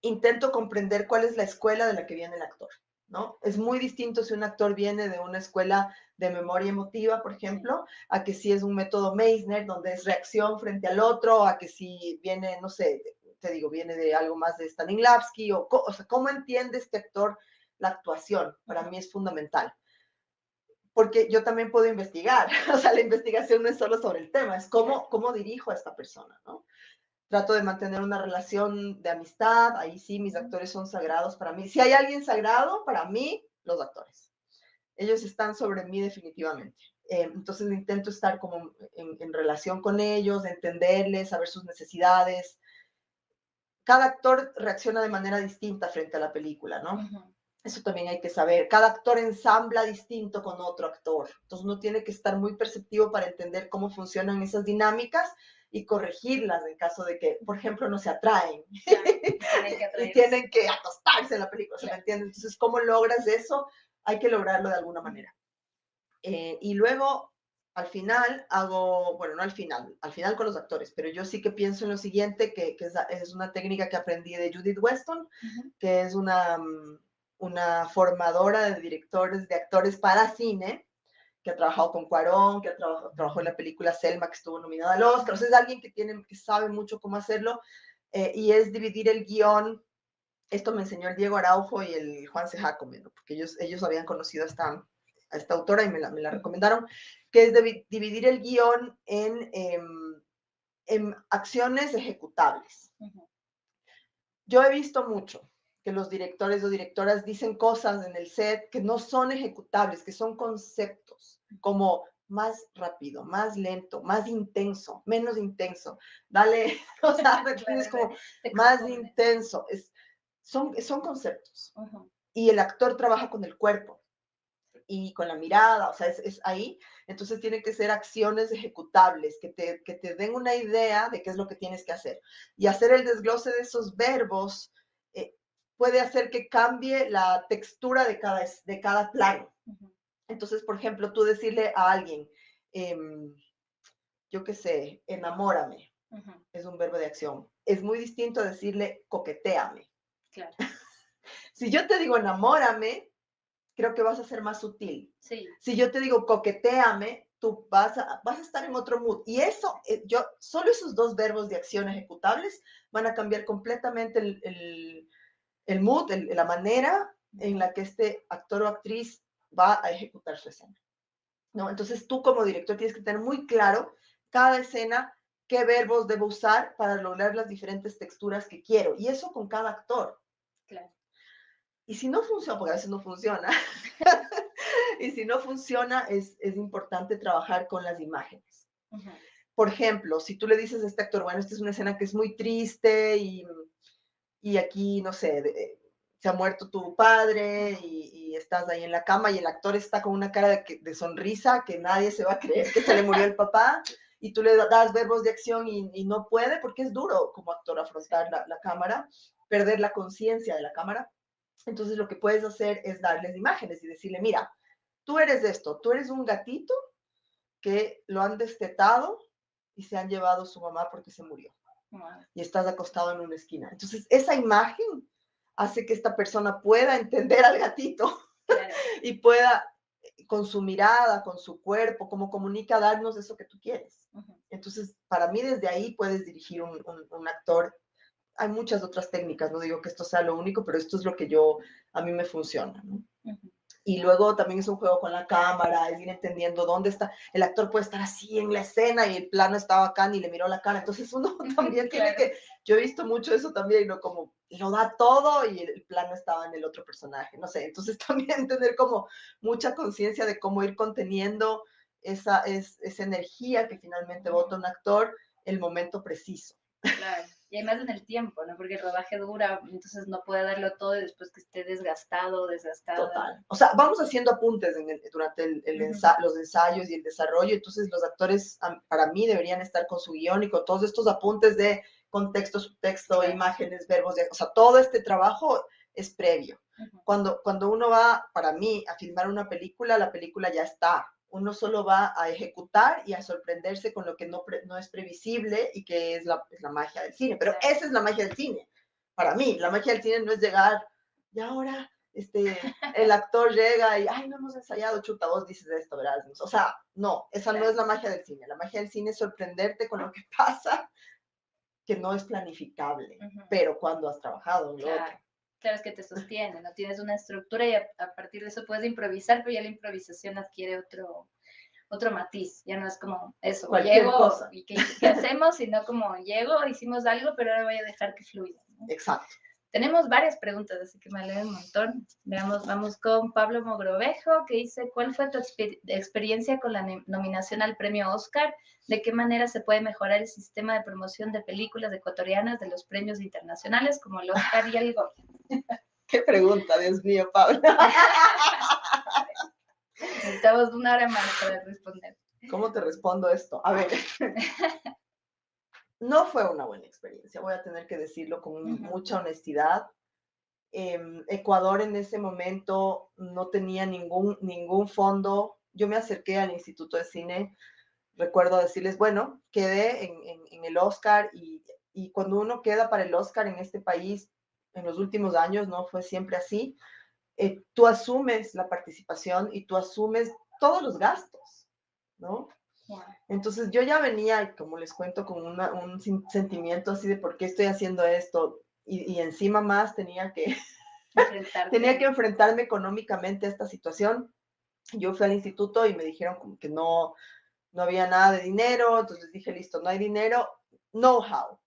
intento comprender cuál es la escuela de la que viene el actor, ¿no? Es muy distinto si un actor viene de una escuela de memoria emotiva, por ejemplo, a que si es un método Meissner, donde es reacción frente al otro, a que si viene, no sé, te digo, viene de algo más de Stanislavski, o sea, ¿cómo entiende este actor la actuación? Para mí es fundamental. Porque yo también puedo investigar, o sea, la investigación no es solo sobre el tema, es cómo dirijo a esta persona, ¿no? Trato de mantener una relación de amistad, ahí sí, mis actores son sagrados para mí. Si hay alguien sagrado, para mí, los actores. Ellos están sobre mí definitivamente. Entonces intento estar como en relación con ellos, entenderles, saber sus necesidades. Cada actor reacciona de manera distinta frente a la película, ¿no? Ujú. Eso también hay que saber. Cada actor ensambla distinto con otro actor. Entonces uno tiene que estar muy perceptivo para entender cómo funcionan esas dinámicas y corregirlas en caso de que, por ejemplo, no se atraen. Claro, tienen que Y atraerse. tienen que acostarse en la película, ¿se me Claro. entiende? Entonces, ¿cómo logras eso? Hay que lograrlo de alguna manera. Y luego, al final, bueno, no al final con los actores, pero yo sí que pienso en lo siguiente, que es una técnica que aprendí de Judith Weston, Ujú. que es una formadora de directores, de actores para cine, que ha trabajado con Cuarón, que trabajó en la película Selma, que estuvo nominada al Oscar. O sea, es alguien que sabe mucho cómo hacerlo, y es dividir el guión. Esto me enseñó el Diego Araujo y el Juan C. Jacome, ¿no? Porque ellos habían conocido a esta autora y me la recomendaron, que es dividir el guión en acciones ejecutables. Ujú. Yo he visto mucho que los directores o directoras dicen cosas en el set que no son ejecutables, que son conceptos, como más rápido, más lento, más intenso, menos intenso. Dale, o sea, es como más intenso. Son conceptos. Ujú. Y el actor trabaja con el cuerpo y con la mirada, o sea, es ahí. Entonces tienen que ser acciones ejecutables, que te den una idea de qué es lo que tienes que hacer. Y hacer el desglose de esos verbos puede hacer que cambie la textura de cada plano. Ujú, Entonces, por ejemplo, tú decirle a alguien, yo qué sé, enamórame, ujú, es un verbo de acción. Es muy distinto a decirle coquetéame. claro, Si yo te digo enamórame, creo que vas a ser más sutil. sí, Si yo te digo coquetéame, tú vas a estar en otro mood. Y eso, solo esos dos verbos de acción ejecutables van a cambiar completamente el mood, la manera en la que este actor o actriz va a ejecutar su escena, ¿no? Entonces tú como director tienes que tener muy claro cada escena, qué verbos debo usar para lograr las diferentes texturas que quiero. Y eso con cada actor. claro. Y si no funciona, porque a veces no funciona, y si no funciona, es importante trabajar con las imágenes. Ujú, Por ejemplo, si tú le dices a este actor, bueno, esta es una escena que es muy triste y aquí, no sé, se ha muerto tu padre y estás ahí en la cama y el actor está con una cara de sonrisa que nadie se va a creer que se le murió el papá y tú le das verbos de acción y no puede porque es duro como actor afrontar la cámara, perder la conciencia de la cámara. Entonces lo que puedes hacer es darles imágenes y decirle, mira, tú eres esto, tú eres un gatito que lo han destetado y se han llevado a su mamá porque se murió wow, y estás acostado en una esquina. Entonces, esa imagen hace que esta persona pueda entender al gatito claro, y pueda, con su mirada, con su cuerpo, como comunica, darnos eso que tú quieres. ujú, Entonces, para mí, desde ahí puedes dirigir un actor. Hay muchas otras técnicas, no digo que esto sea lo único, pero esto es lo que a mí me funciona, ¿no? ujú, Y luego también es un juego con la cámara, es ir entendiendo dónde está. El actor puede estar así en la escena y el plano está bacán y le miró la cara. Entonces uno también tiene claro, que, yo he visto mucho eso también, ¿no? Como lo da todo y el plano estaba en el otro personaje, no sé. Entonces también tener como mucha conciencia de cómo ir conteniendo esa energía que finalmente bota un actor el momento preciso. claro. Y además en el tiempo, ¿no? Porque el rodaje dura, entonces no puede darlo todo y después que esté desgastado, desgastada. Total. O sea, vamos haciendo apuntes durante Ujú, los ensayos y el desarrollo. Entonces, los actores, para mí, deberían estar con su guión y con todos estos apuntes de contexto, subtexto, claro, imágenes, verbos. O sea, todo este trabajo es previo. ujú, Cuando uno va, para mí, a filmar una película, la película ya está. Uno solo va a ejecutar y a sorprenderse con lo que no es previsible y que es la magia del cine. Pero claro. esa es la magia del cine. Para mí, la magia del cine no es llegar y ahora el actor llega y, ay, no hemos ensayado, chuta, vos dices esto, ¿verdad? O sea, no, esa no Claro. es la magia del cine. La magia del cine es sorprenderte con lo que pasa, que no es planificable, Ujú, pero cuando has trabajado en lo otro. claro. Claro, es que te sostiene, no tienes una estructura y a partir de eso puedes improvisar, pero ya la improvisación adquiere otro matiz, ya no es como eso, Cualquier llego cosa. y ¿qué hacemos? Sino como llego, hicimos algo, pero ahora voy a dejar que fluya, ¿no? Exacto. Tenemos varias preguntas, así que me alegro un montón. Veamos, vamos con Pablo Mogrovejo, que dice, ¿cuál fue tu experiencia con la nominación al premio Oscar? ¿De qué manera se puede mejorar el sistema de promoción de películas ecuatorianas de los premios internacionales como el Oscar y el Goya? Qué pregunta, Dios mío, Pablo. Necesitamos una hora más para responder. ¿Cómo te respondo esto? A ver, no fue una buena experiencia, voy a tener que decirlo con mucha honestidad. Ecuador en ese momento no tenía ningún fondo. Yo me acerqué al Instituto de Cine, recuerdo decirles, bueno, quedé en el Oscar y cuando uno queda para el Oscar en este país, en los últimos años, no fue siempre así, tú asumes la participación y tú asumes todos los gastos, ¿no? Wow. Entonces yo ya venía, como les cuento, con un sentimiento así de por qué estoy haciendo esto y encima más tenía que enfrentarme económicamente a esta situación. Yo fui al instituto y me dijeron como que no había nada de dinero, entonces dije, listo, no hay dinero, know-how.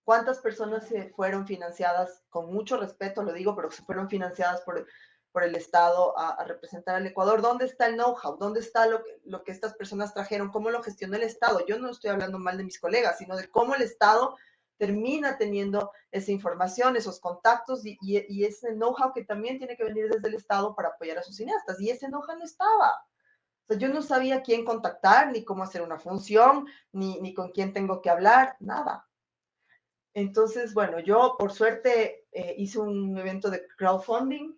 ¿Cuántas personas se fueron financiadas, con mucho respeto lo digo, pero se fueron financiadas por el Estado a representar al Ecuador? ¿Dónde está el know-how? ¿Dónde está lo que estas personas trajeron? ¿Cómo lo gestionó el Estado? Yo no estoy hablando mal de mis colegas, sino de cómo el Estado termina teniendo esa información, esos contactos y ese know-how que también tiene que venir desde el Estado para apoyar a sus cineastas. Y ese know-how no estaba. O sea, yo no sabía quién contactar, ni cómo hacer una función, ni con quién tengo que hablar, nada. Entonces, bueno, yo por suerte hice un evento de crowdfunding,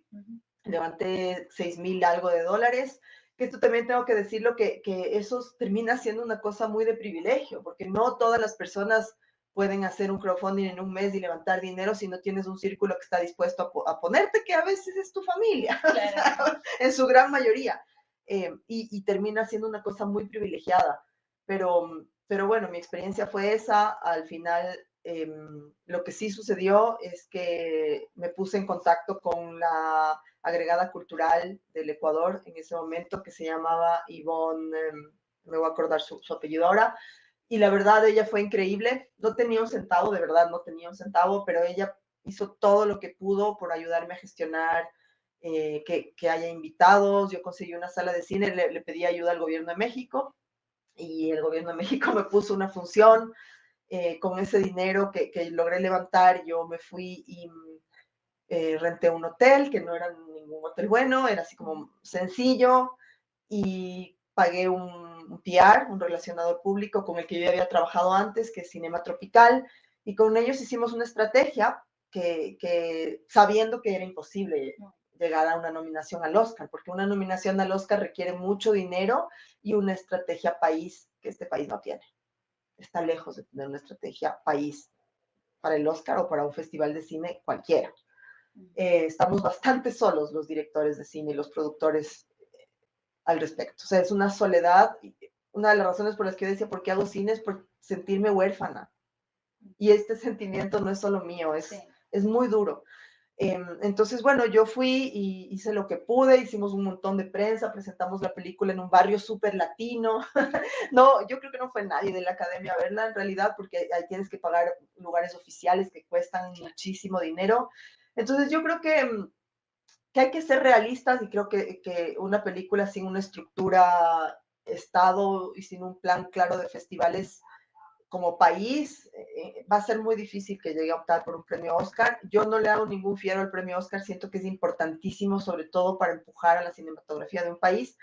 levanté 6,000 algo de dólares, que esto también tengo que decirlo, que eso termina siendo una cosa muy de privilegio, porque no todas las personas pueden hacer un crowdfunding en un mes y levantar dinero si no tienes un círculo que está dispuesto a ponerte, que a veces es tu familia, Claro. en su gran mayoría, y termina siendo una cosa muy privilegiada. Pero bueno, mi experiencia fue esa. Al final, lo que sí sucedió es que me puse en contacto con la agregada cultural del Ecuador en ese momento, que se llamaba Ivonne, me voy a acordar su apellido ahora, y la verdad ella fue increíble. No tenía un centavo, de verdad no tenía un centavo, pero ella hizo todo lo que pudo por ayudarme a gestionar que haya invitados. Yo conseguí una sala de cine, le pedí ayuda al gobierno de México, y el gobierno de México me puso una función. Con ese dinero que logré levantar, yo me fui y renté un hotel, que no era ningún hotel bueno, era así como sencillo, y pagué un PR, un relacionador público con el que yo había trabajado antes, que es Cinema Tropical, y con ellos hicimos una estrategia que sabiendo que era imposible llegar a una nominación al Oscar, porque una nominación al Oscar requiere mucho dinero y una estrategia país que este país no tiene. Está lejos de tener una estrategia país para el Oscar o para un festival de cine cualquiera. Estamos bastante solos los directores de cine y los productores al respecto. O sea, es una soledad. Una de las razones por las que yo decía, ¿por qué hago cine? Es por sentirme huérfana. Y este sentimiento no es solo mío, es muy duro. Entonces, bueno, yo fui y hice lo que pude, hicimos un montón de prensa, presentamos la película en un barrio súper latino. No, yo creo que no fue nadie de la academia a verla en realidad, porque ahí tienes que pagar lugares oficiales que cuestan muchísimo dinero. Entonces, yo creo que hay que ser realistas, y creo que una película sin una estructura Estado y sin un plan claro de festivales como país, va a ser muy difícil que llegue a optar por un premio Oscar. Yo no le hago ningún fiero al premio Oscar, siento que es importantísimo, sobre todo para empujar a la cinematografía de un país.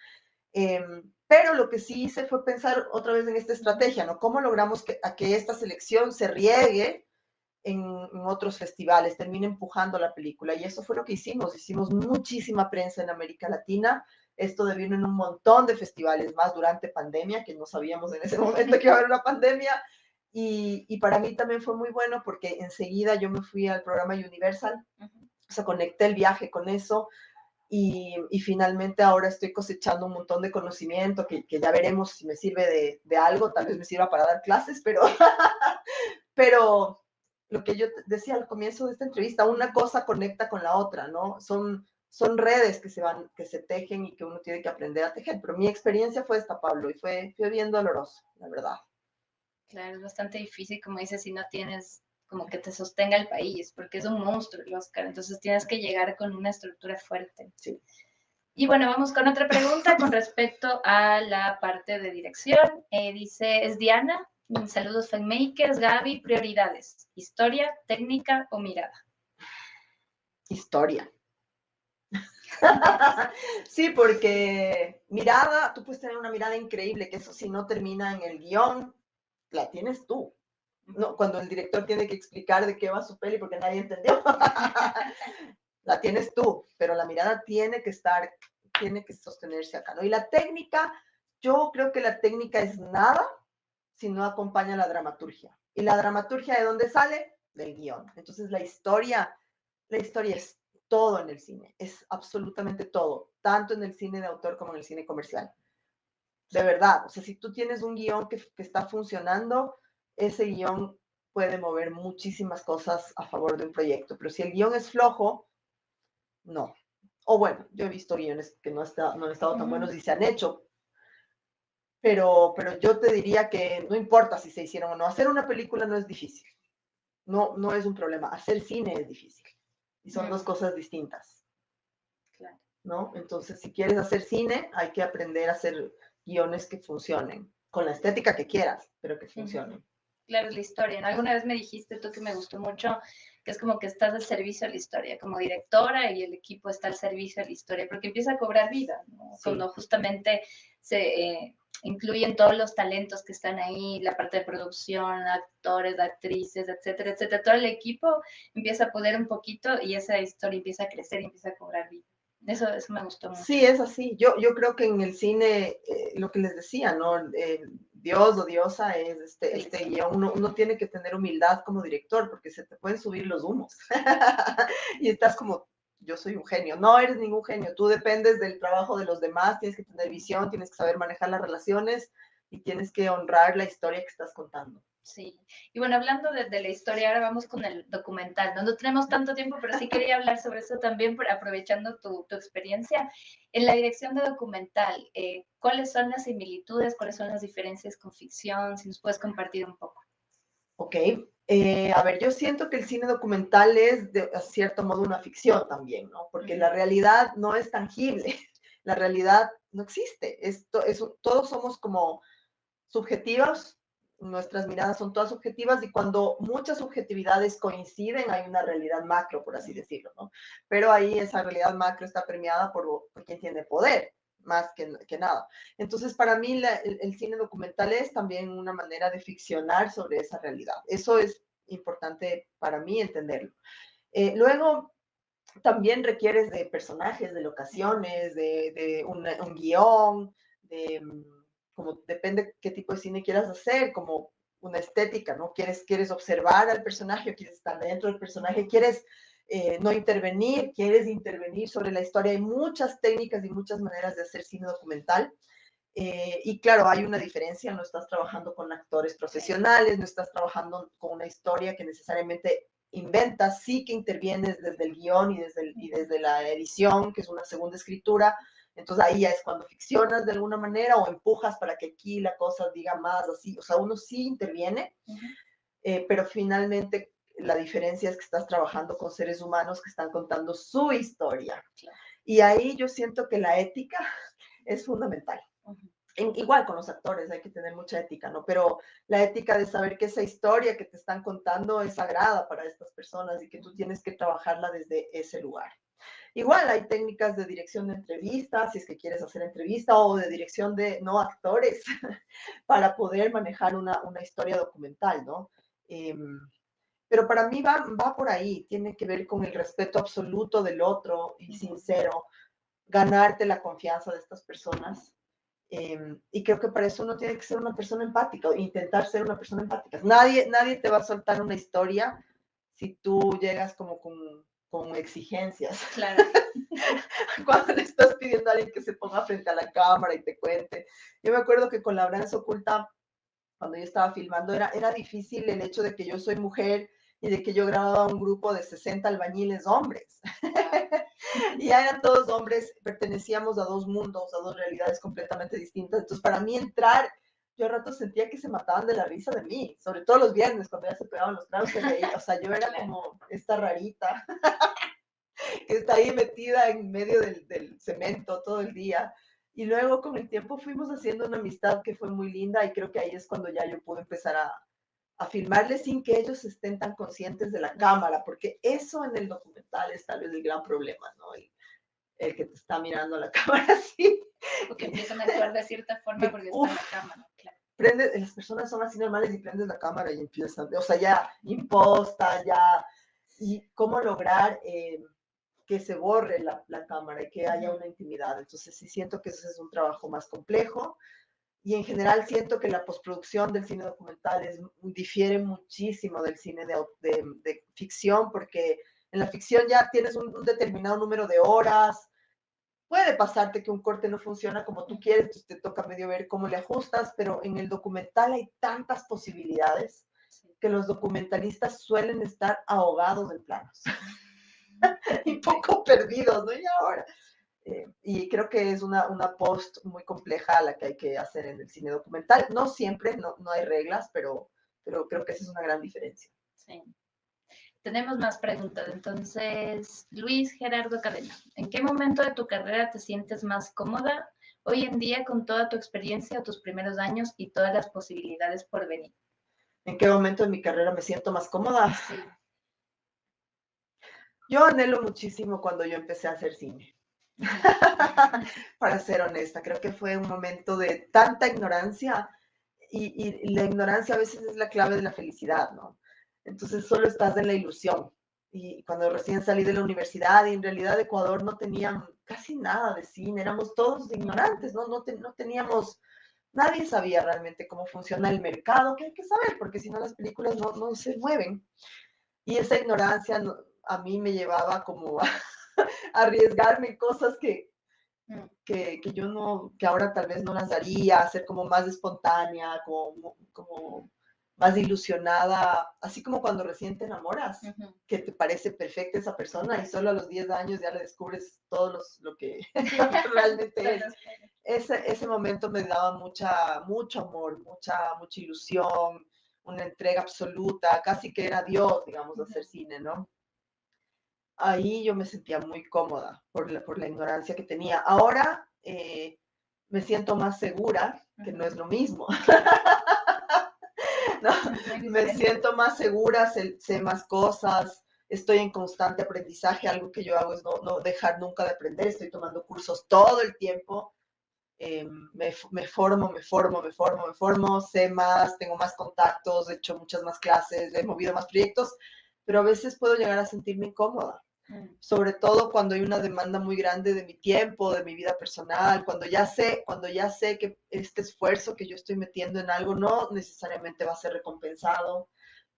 Pero lo que sí hice fue pensar otra vez en esta estrategia, ¿no? ¿Cómo logramos que esta selección se riegue en otros festivales, termine empujando la película? Y eso fue lo que hicimos muchísima prensa en América Latina. Esto devino en un montón de festivales más durante pandemia, que no sabíamos en ese momento que iba a haber una pandemia. Y para mí también fue muy bueno, porque enseguida yo me fui al programa Universal, o sea, conecté el viaje con eso, y finalmente ahora estoy cosechando un montón de conocimiento que ya veremos si me sirve de algo. Tal vez me sirva para dar clases, pero lo que yo decía al comienzo de esta entrevista, una cosa conecta con la otra, ¿no? Son redes que se tejen y que uno tiene que aprender a tejer. Pero mi experiencia fue esta, Pablo, y fue bien doloroso, la verdad. Claro, es bastante difícil, como dices, si no tienes como que te sostenga el país, porque es un monstruo el Oscar, entonces tienes que llegar con una estructura fuerte. Sí. Y bueno, vamos con otra pregunta con respecto a la parte de dirección. Dice, es Diana, saludos filmmakers, Gaby, prioridades, historia, técnica o mirada. Historia. Sí, porque mirada, tú puedes tener una mirada increíble, que eso si no termina en el guión, la tienes tú. No, cuando el director tiene que explicar de qué va su peli porque nadie entendió, la tienes tú, pero la mirada tiene que estar, tiene que sostenerse acá, ¿no? Y la técnica, yo creo que la técnica es nada si no acompaña la dramaturgia. ¿Y la dramaturgia de dónde sale? Del guión. Entonces la historia es todo en el cine, es absolutamente todo, tanto en el cine de autor como en el cine comercial. De verdad, o sea, si tú tienes un guión que está funcionando, ese guión puede mover muchísimas cosas a favor de un proyecto, pero si el guión es flojo, no. O bueno, yo he visto guiones que no han estado tan buenos y se han hecho, pero yo te diría que no importa si se hicieron o no, hacer una película no es difícil, no es un problema, hacer cine es difícil, y son dos cosas distintas, Claro. ¿no? Entonces, si quieres hacer cine, hay que aprender a hacer guiones que funcionen, con la estética que quieras, pero que funcionen. Claro, es la historia, ¿no? Alguna vez me dijiste tú que me gustó mucho, que es como que estás al servicio de la historia, como directora, y el equipo está al servicio de la historia, porque empieza a cobrar vida, ¿no? Sí. Cuando justamente incluyen todos los talentos que están ahí, la parte de producción, actores, actrices, etcétera, etcétera. Todo el equipo empieza a poder un poquito y esa historia empieza a crecer y empieza a cobrar vida. Eso me gustó mucho. Sí, es así. Yo creo que en el cine, lo que les decía, ¿no? Dios o diosa es este guión. Uno tiene que tener humildad como director porque se te pueden subir los humos. Y estás como, yo soy un genio. No eres ningún genio. Tú dependes del trabajo de los demás, tienes que tener visión, tienes que saber manejar las relaciones y tienes que honrar la historia que estás contando. Sí, y bueno, hablando de la historia, ahora vamos con el documental. No tenemos tanto tiempo, pero sí quería hablar sobre eso también, aprovechando tu experiencia. En la dirección de documental, ¿cuáles son las similitudes, cuáles son las diferencias con ficción? Si nos puedes compartir un poco. Ok, a ver, yo siento que el cine documental es de cierto modo una ficción también, ¿no? Porque la realidad no es tangible, la realidad no existe. Todos somos como subjetivos, nuestras miradas son todas subjetivas y cuando muchas subjetividades coinciden hay una realidad macro, por así decirlo, ¿no? Pero ahí esa realidad macro está premiada por quien tiene poder, más que nada. Entonces, para mí el cine documental es también una manera de ficcionar sobre esa realidad. Eso es importante para mí entenderlo. Luego, también requieres de personajes, de locaciones, de un guión, como depende qué tipo de cine quieras hacer, como una estética, ¿no? ¿Quieres observar al personaje, quieres estar dentro del personaje, quieres no intervenir, quieres intervenir sobre la historia? Hay muchas técnicas y muchas maneras de hacer cine documental. Y claro, hay una diferencia, no estás trabajando con actores profesionales, no estás trabajando con una historia que necesariamente inventas, sí que intervienes desde el guión y desde la edición, que es una segunda escritura. Entonces ahí ya es cuando ficcionas de alguna manera o empujas para que aquí la cosa diga más así. O sea, uno sí interviene, pero finalmente la diferencia es que estás trabajando con seres humanos que están contando su historia. Y ahí yo siento que la ética es fundamental. Igual con los actores hay que tener mucha ética, ¿no? Pero la ética de saber que esa historia que te están contando es sagrada para estas personas y que tú tienes que trabajarla desde ese lugar. Igual hay técnicas de dirección de entrevistas, si es que quieres hacer entrevista, o de dirección de no actores, para poder manejar una historia documental, ¿no? Pero para mí va por ahí, tiene que ver con el respeto absoluto del otro y sincero, ganarte la confianza de estas personas. Y creo que para eso uno tiene que ser una persona empática, o intentar ser una persona empática. Nadie te va a soltar una historia si tú llegas como con exigencias. Claro. Cuando le estás pidiendo a alguien que se ponga frente a la cámara y te cuente. Yo me acuerdo que con Labranza Oculta, cuando yo estaba filmando, era difícil el hecho de que yo soy mujer y de que yo grababa un grupo de 60 albañiles hombres. Y ya eran todos hombres, pertenecíamos a dos mundos, a dos realidades completamente distintas. Entonces, para mí entrar, yo a ratos sentía que se mataban de la risa de mí, sobre todo los viernes, cuando ya se pegaban los tragos, se reía. O sea, yo era como esta rarita que está ahí metida en medio del cemento todo el día. Y luego con el tiempo fuimos haciendo una amistad que fue muy linda y creo que ahí es cuando ya yo pude empezar a filmarles sin que ellos estén tan conscientes de la cámara, porque eso en el documental es tal vez el gran problema, ¿no? El que te está mirando a la cámara así. Porque empiezan a actuar de cierta forma porque está en la cámara, claro. Las personas son así normales y prendes la cámara y empiezan, o sea, ya imposta, ya, y cómo lograr que se borre la cámara y que haya una intimidad. Entonces sí siento que ese es un trabajo más complejo. Y en general siento que la postproducción del cine documental difiere muchísimo del cine de ficción, porque en la ficción ya tienes un determinado número de horas. Puede pasarte que un corte no funciona como tú quieres, entonces te toca medio ver cómo le ajustas, pero en el documental hay tantas posibilidades que los documentalistas suelen estar ahogados en planos y poco perdidos, ¿no? Y ahora... y creo que es una post muy compleja a la que hay que hacer en el cine documental. No siempre, no hay reglas, pero creo que esa es una gran diferencia. Sí. Tenemos más preguntas. Entonces, Luis Gerardo Cadena, ¿en qué momento de tu carrera te sientes más cómoda hoy en día con toda tu experiencia o tus primeros años y todas las posibilidades por venir? ¿En qué momento de mi carrera me siento más cómoda? Sí. Yo anhelo muchísimo cuando yo empecé a hacer cine. para ser honesta. Creo que fue un momento de tanta ignorancia y la ignorancia a veces es la clave de la felicidad, ¿no? Entonces solo estás en la ilusión. Y cuando recién salí de la universidad, y en realidad Ecuador no tenía casi nada de cine, éramos todos ignorantes, ¿no? No teníamos, nadie sabía realmente cómo funciona el mercado, que hay que saber, porque si no las películas no se mueven. Y esa ignorancia a mí me llevaba como a arriesgarme cosas que yo no, que ahora tal vez no las daría, ser como más espontánea, como más ilusionada, así como cuando recién te enamoras, que te parece perfecta esa persona y solo a los 10 años ya le descubres todo lo que realmente es. Ese momento me daba mucho amor, mucha ilusión, una entrega absoluta, casi que era Dios, digamos, hacer cine, ¿no? Ahí yo me sentía muy cómoda por la ignorancia que tenía. Ahora me siento más segura, que no es lo mismo. ¿No? Me siento más segura, sé más cosas, estoy en constante aprendizaje. Algo que yo hago es no dejar nunca de aprender. Estoy tomando cursos todo el tiempo. Me formo, sé más, tengo más contactos, he hecho muchas más clases, he movido más proyectos, pero a veces puedo llegar a sentirme incómoda, sobre todo cuando hay una demanda muy grande de mi tiempo, de mi vida personal, cuando ya sé que este esfuerzo que yo estoy metiendo en algo no necesariamente va a ser recompensado.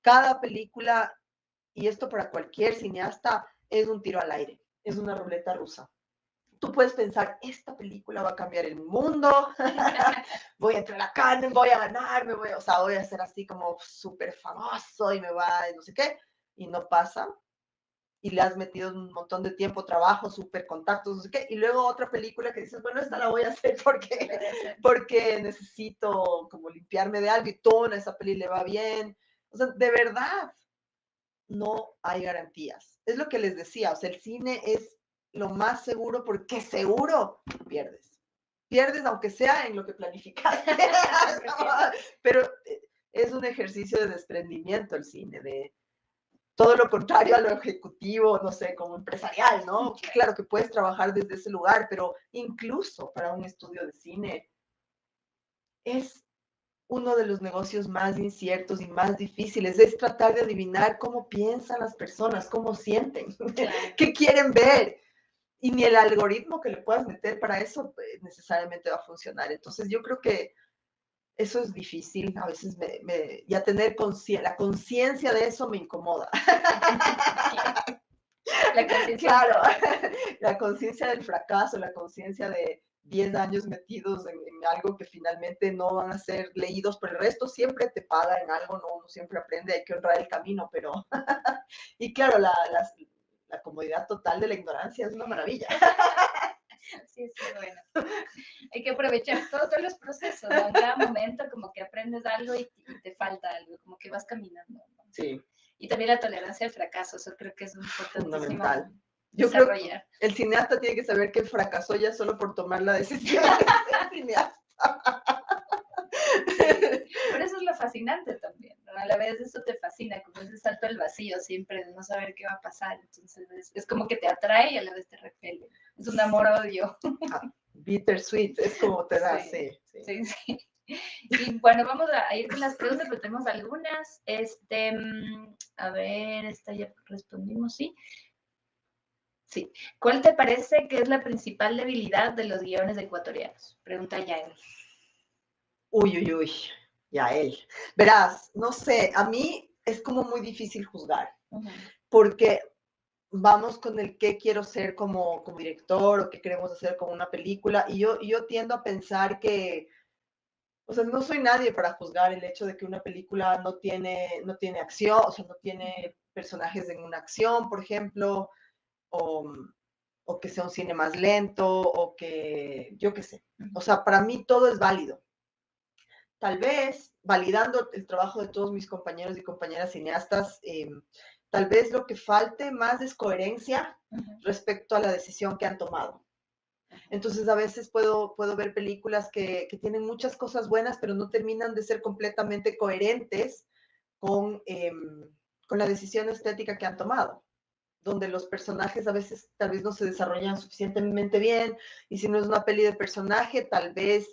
Cada película, y esto para cualquier cineasta, es un tiro al aire, es una ruleta rusa. Tú puedes pensar, esta película va a cambiar el mundo, voy a entrar a Cannes, voy a ganar, voy a ser así como súper famoso y me va, no sé qué, y no pasa, y le has metido un montón de tiempo, trabajo, súper contactos, no sé qué, y luego otra película que dices, bueno, esta la voy a hacer porque necesito como limpiarme de algo, y todo en esa peli le va bien. O sea, de verdad, no hay garantías. Es lo que les decía, o sea, el cine es lo más seguro porque seguro pierdes. Pierdes aunque sea en lo que planificaste. Pero es un ejercicio de desprendimiento el cine, de todo lo contrario a lo ejecutivo, no sé, como empresarial, ¿no? Claro que puedes trabajar desde ese lugar, pero incluso para un estudio de cine es uno de los negocios más inciertos y más difíciles, es tratar de adivinar cómo piensan las personas, cómo sienten, claro, qué quieren ver. Y ni el algoritmo que le puedas meter para eso necesariamente va a funcionar. Entonces yo creo que eso es difícil. A veces ya tener la conciencia de eso me incomoda. La conciencia. Claro, la conciencia del fracaso, la conciencia de 10 años metidos en algo que finalmente no van a ser leídos por el resto, siempre te paga en algo, no uno siempre aprende, hay que honrar el camino, pero... Y claro, la comodidad total de la ignorancia es una maravilla. Sí, bueno. Hay que aprovechar todos los procesos, ¿no? En cada momento como que aprendes algo y te falta algo, como que vas caminando, ¿no? Sí. Y también la tolerancia al fracaso, eso creo que es fundamental. Yo creo que el cineasta tiene que saber que fracasó ya solo por tomar la decisión de ser cineasta. Por eso es lo fascinante también, ¿no? A la vez eso te fascina, como ese salto al vacío siempre, de no saber qué va a pasar. Entonces es como que te atrae y a la vez te repele. Es un amor-odio. Bittersweet, es como te da, sí. Y bueno, vamos a ir con las preguntas, pero tenemos algunas. A ver, esta ya respondimos, ¿sí? Sí. ¿Cuál te parece que es la principal debilidad de los guiones ecuatorianos? Pregunta Yael. Uy, Yael. Verás, no sé, a mí es como muy difícil juzgar, porque vamos con el qué quiero ser como director o qué queremos hacer con una película, y yo tiendo a pensar que, o sea, no soy nadie para juzgar el hecho de que una película no tiene acción, o sea, no tiene personajes en una acción, por ejemplo, o que sea un cine más lento, o que, yo qué sé. O sea, para mí todo es válido. Tal vez, validando el trabajo de todos mis compañeros y compañeras cineastas, tal vez lo que falte más es coherencia respecto a la decisión que han tomado. Entonces, a veces puedo ver películas que tienen muchas cosas buenas, pero no terminan de ser completamente coherentes con la decisión estética que han tomado. donde los personajes a veces tal vez no se desarrollan suficientemente bien, y si no es una peli de personaje, tal vez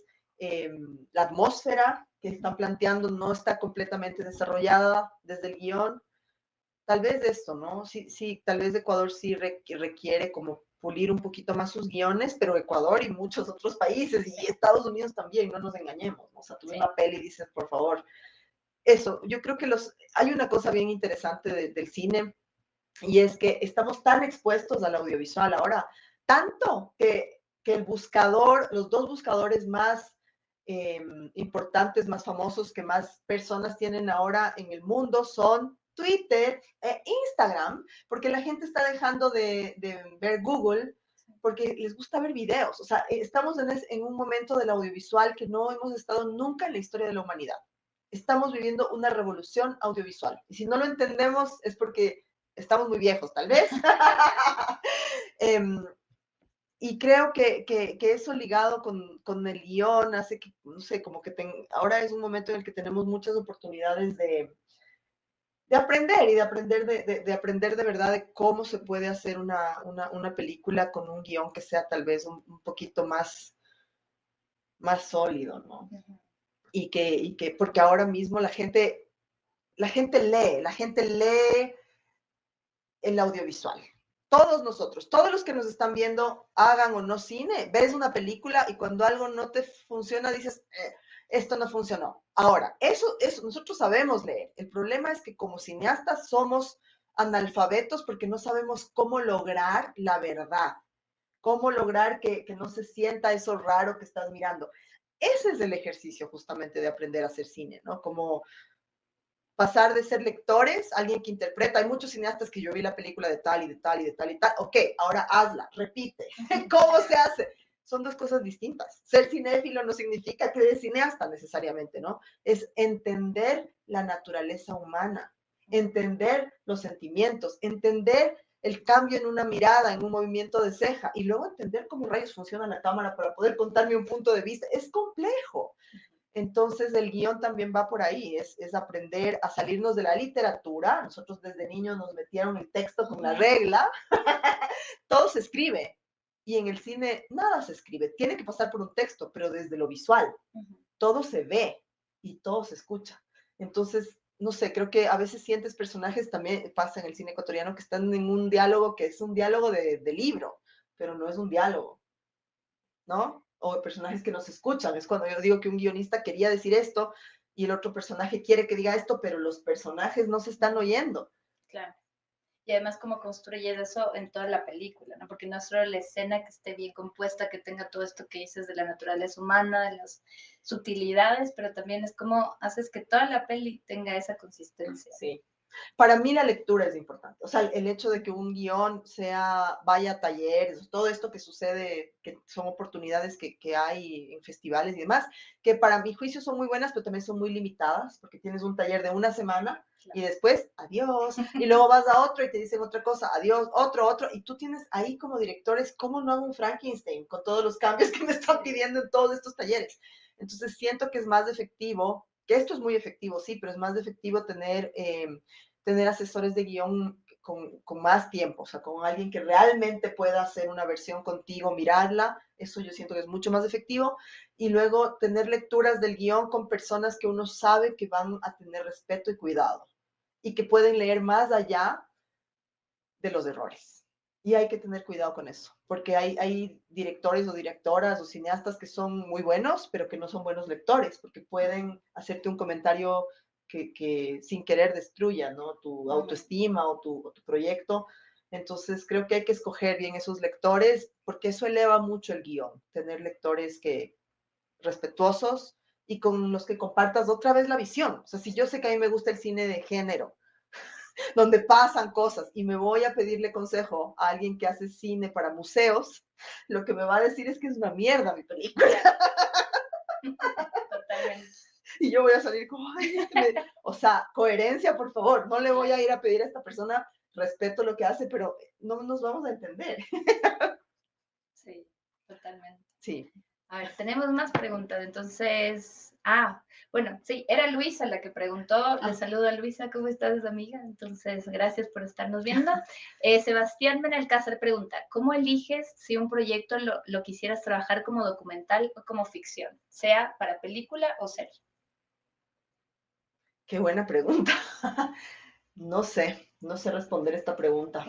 la atmósfera que están planteando no está completamente desarrollada desde el guión. Tal vez de esto, ¿no? Sí, sí, tal vez Ecuador sí requiere como pulir un poquito más sus guiones, pero Ecuador y muchos otros países, y Estados Unidos también, no nos engañemos, ¿no? O sea, tú ves una peli y dices, por favor, eso, yo creo que hay una cosa bien interesante del cine, y es que estamos tan expuestos al audiovisual ahora, tanto que el buscador, los dos buscadores más importantes, más famosos, que más personas tienen ahora en el mundo son Twitter e Instagram, porque la gente está dejando de ver Google porque les gusta ver videos. O sea, estamos en un momento del audiovisual que no hemos estado nunca en la historia de la humanidad. Estamos viviendo una revolución audiovisual. Y si no lo entendemos es porque estamos muy viejos, tal vez. Y creo que eso ligado con el guión hace que, no sé, como que ahora es un momento en el que tenemos muchas oportunidades de aprender y de aprender de verdad de cómo se puede hacer una película con un guión que sea tal vez un poquito más sólido, ¿no? Y que, porque ahora mismo la gente lee el audiovisual. Todos nosotros, todos los que nos están viendo, hagan o no cine, ves una película y cuando algo no te funciona dices, esto no funcionó. Ahora, eso, nosotros sabemos leer. El problema es que como cineastas somos analfabetos porque no sabemos cómo lograr la verdad, cómo lograr que no se sienta eso raro que estás mirando. Ese es el ejercicio justamente de aprender a hacer cine, ¿no? Como pasar de ser lectores, alguien que interpreta. Hay muchos cineastas que yo vi la película de tal y de tal y de tal y tal. Ok, ahora hazla, repite. ¿Cómo se hace? Son dos cosas distintas. Ser cinéfilo no significa que eres cineasta necesariamente, ¿no? Es entender la naturaleza humana, entender los sentimientos, entender el cambio en una mirada, en un movimiento de ceja, y luego entender cómo rayos funciona la cámara para poder contarme un punto de vista. Es complejo. Entonces el guión también va por ahí, es aprender a salirnos de la literatura. Nosotros desde niños nos metieron el texto con la regla, todo se escribe y en el cine nada se escribe, tiene que pasar por un texto, pero desde lo visual, todo se ve y todo se escucha. Entonces, no sé, creo que a veces sientes personajes, también pasa en el cine ecuatoriano, que están en un diálogo que es un diálogo de libro, pero no es un diálogo, ¿no? O personajes que no se escuchan. Es cuando yo digo que un guionista quería decir esto y el otro personaje quiere que diga esto, pero los personajes no se están oyendo. Claro. Y además cómo construyes eso en toda la película, ¿no? Porque no es solo la escena que esté bien compuesta, que tenga todo esto que dices de la naturaleza humana, de las sutilidades, pero también es cómo haces que toda la peli tenga esa consistencia. Sí. Para mí la lectura es importante. O sea, el hecho de que un guión vaya a talleres, todo esto que sucede, que son oportunidades que hay en festivales y demás, que para mi juicio son muy buenas, pero también son muy limitadas, porque tienes un taller de una semana y después, adiós, y luego vas a otro y te dicen otra cosa, adiós, otro, y tú tienes ahí como directores, ¿cómo no hago un Frankenstein con todos los cambios que me están pidiendo en todos estos talleres? Entonces siento que es más efectivo, que esto es muy efectivo, sí, pero es más efectivo tener asesores de guión con más tiempo, o sea, con alguien que realmente pueda hacer una versión contigo, mirarla, eso yo siento que es mucho más efectivo, y luego tener lecturas del guión con personas que uno sabe que van a tener respeto y cuidado, y que pueden leer más allá de los errores. Y hay que tener cuidado con eso, porque hay directores o directoras o cineastas que son muy buenos, pero que no son buenos lectores, porque pueden hacerte un comentario que sin querer destruya, ¿no? Tu autoestima o tu proyecto. Entonces creo que hay que escoger bien esos lectores, porque eso eleva mucho el guión, tener lectores respetuosos y con los que compartas otra vez la visión. O sea, si yo sé que a mí me gusta el cine de género, donde pasan cosas y me voy a pedirle consejo a alguien que hace cine para museos, lo que me va a decir es que es una mierda mi película. Totalmente. Y yo voy a salir como, ay, o sea, coherencia, por favor. No le voy a ir a pedir a esta persona respeto lo que hace, pero no nos vamos a entender. Sí, totalmente. Sí. A ver, tenemos más preguntas. Entonces, bueno, sí, era Luisa la que preguntó. Le saludo a Luisa, ¿cómo estás, amiga? Entonces, gracias por estarnos viendo. Sebastián Benalcázar pregunta, ¿cómo eliges si un proyecto lo quisieras trabajar como documental o como ficción, sea para película o serie? Qué buena pregunta. No sé responder esta pregunta.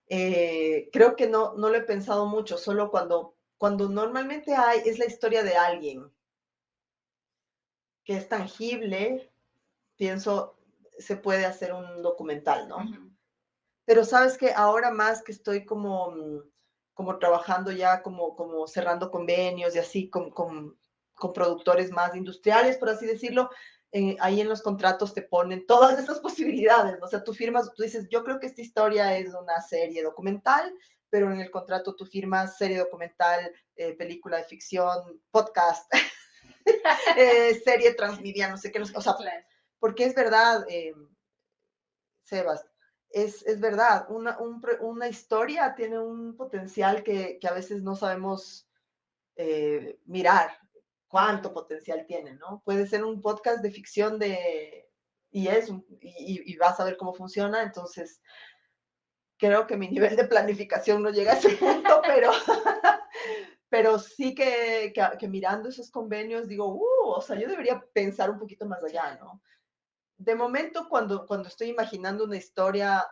Creo que no lo he pensado mucho, solo cuando normalmente es la historia de alguien que es tangible, pienso, se puede hacer un documental, ¿no? Pero sabes que ahora más que estoy como trabajando ya, como cerrando convenios y así con productores más industriales, por así decirlo, ahí en los contratos te ponen todas esas posibilidades, ¿no? O sea, tú firmas, tú dices, yo creo que esta historia es una serie documental, pero en el contrato tú firmas serie documental, película de ficción, podcast, serie transmedia, no sé qué, o sea, Claro. porque es verdad, Sebas, es verdad, una historia tiene un potencial que a veces no sabemos mirar cuánto potencial tiene, ¿no? Puede ser un podcast de ficción y vas a ver cómo funciona, entonces creo que mi nivel de planificación no llega a ese punto, pero sí que mirando esos convenios digo, o sea, yo debería pensar un poquito más allá, ¿no? De momento, cuando estoy imaginando una historia,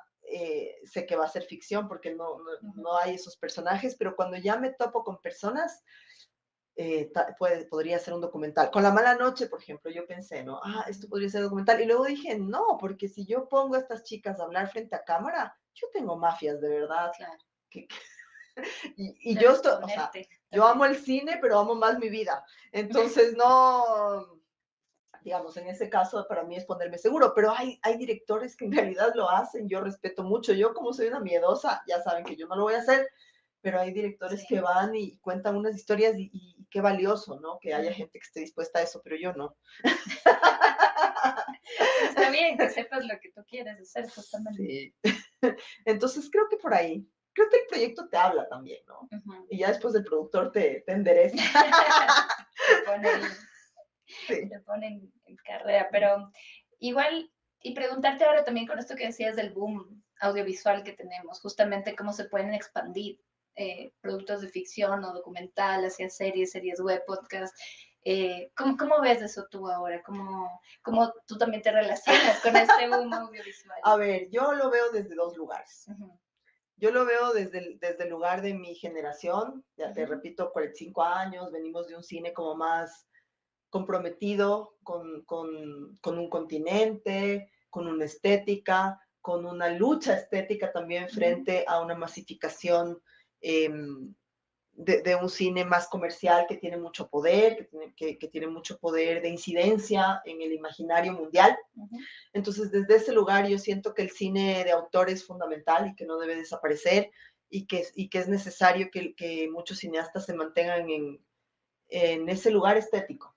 sé que va a ser ficción porque no hay esos personajes, pero cuando ya me topo con personas, podría ser un documental. Con La Mala Noche, por ejemplo, yo pensé, ¿no? Esto podría ser documental. Y luego dije, no, porque si yo pongo a estas chicas a hablar frente a cámara, yo tengo mafias de verdad. Claro. Y yo estoy, o sea, yo amo el cine, pero amo más mi vida. Entonces, no, digamos, en ese caso para mí es ponerme seguro, pero hay directores que en realidad lo hacen, yo respeto mucho, yo como soy una miedosa, ya saben que yo no lo voy a hacer, pero hay directores que van y cuentan unas historias y qué valioso, ¿no? Que haya gente que esté dispuesta a eso, pero yo no. Está bien que sepas lo que tú quieres hacer, justamente. Sí. Entonces creo que por ahí, creo que el proyecto te habla también, ¿no? Y ya después el productor te endereza. Te ponen en carrera, pero igual, y preguntarte ahora también con esto que decías del boom audiovisual que tenemos, justamente cómo se pueden expandir productos de ficción o documental hacia series web, podcast. ¿Cómo ves eso tú ahora? ¿Cómo tú también te relacionas con este boom audiovisual? A ver, yo lo veo desde dos lugares. Yo lo veo desde el lugar de mi generación, ya te repito, 45 años, venimos de un cine como más comprometido con un continente, con una estética, con una lucha estética también frente a una masificación de un cine más comercial que tiene mucho poder, que tiene mucho poder de incidencia en el imaginario mundial. Entonces, desde ese lugar yo siento que el cine de autor es fundamental y que no debe desaparecer y que es necesario que muchos cineastas se mantengan en ese lugar estético.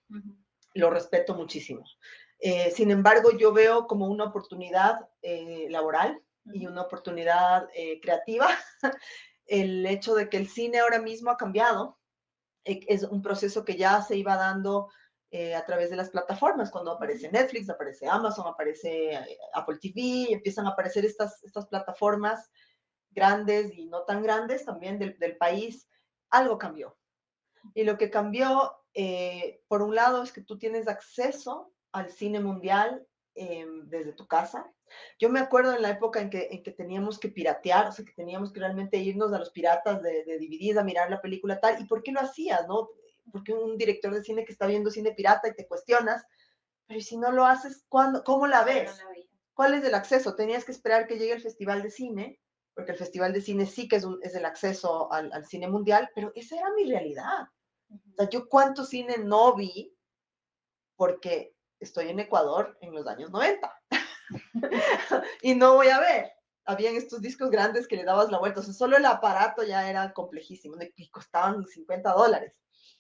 Lo respeto muchísimo. Sin embargo, yo veo como una oportunidad laboral y una oportunidad creativa el hecho de que el cine ahora mismo ha cambiado. Es un proceso que ya se iba dando a través de las plataformas, cuando aparece Netflix, aparece Amazon, aparece Apple TV, empiezan a aparecer estas plataformas grandes y no tan grandes también del país. Algo cambió. Y lo que cambió, por un lado, es que tú tienes acceso al cine mundial desde tu casa. Yo me acuerdo en la época en que teníamos que piratear, o sea, que teníamos que realmente irnos a los piratas de DVDs a mirar la película tal. ¿Y por qué lo hacías, no? Porque un director de cine que está viendo cine pirata y te cuestionas, pero si no lo haces, ¿cómo la ves? ¿Cuál es el acceso? Tenías que esperar que llegue el Festival de Cine, porque el Festival de Cine sí que es el acceso al cine mundial, pero esa era mi realidad. O sea, yo cuánto cine no vi porque estoy en Ecuador en los años 90 y no voy a ver. Habían estos discos grandes que le dabas la vuelta, o sea, solo el aparato ya era complejísimo y costaban $50.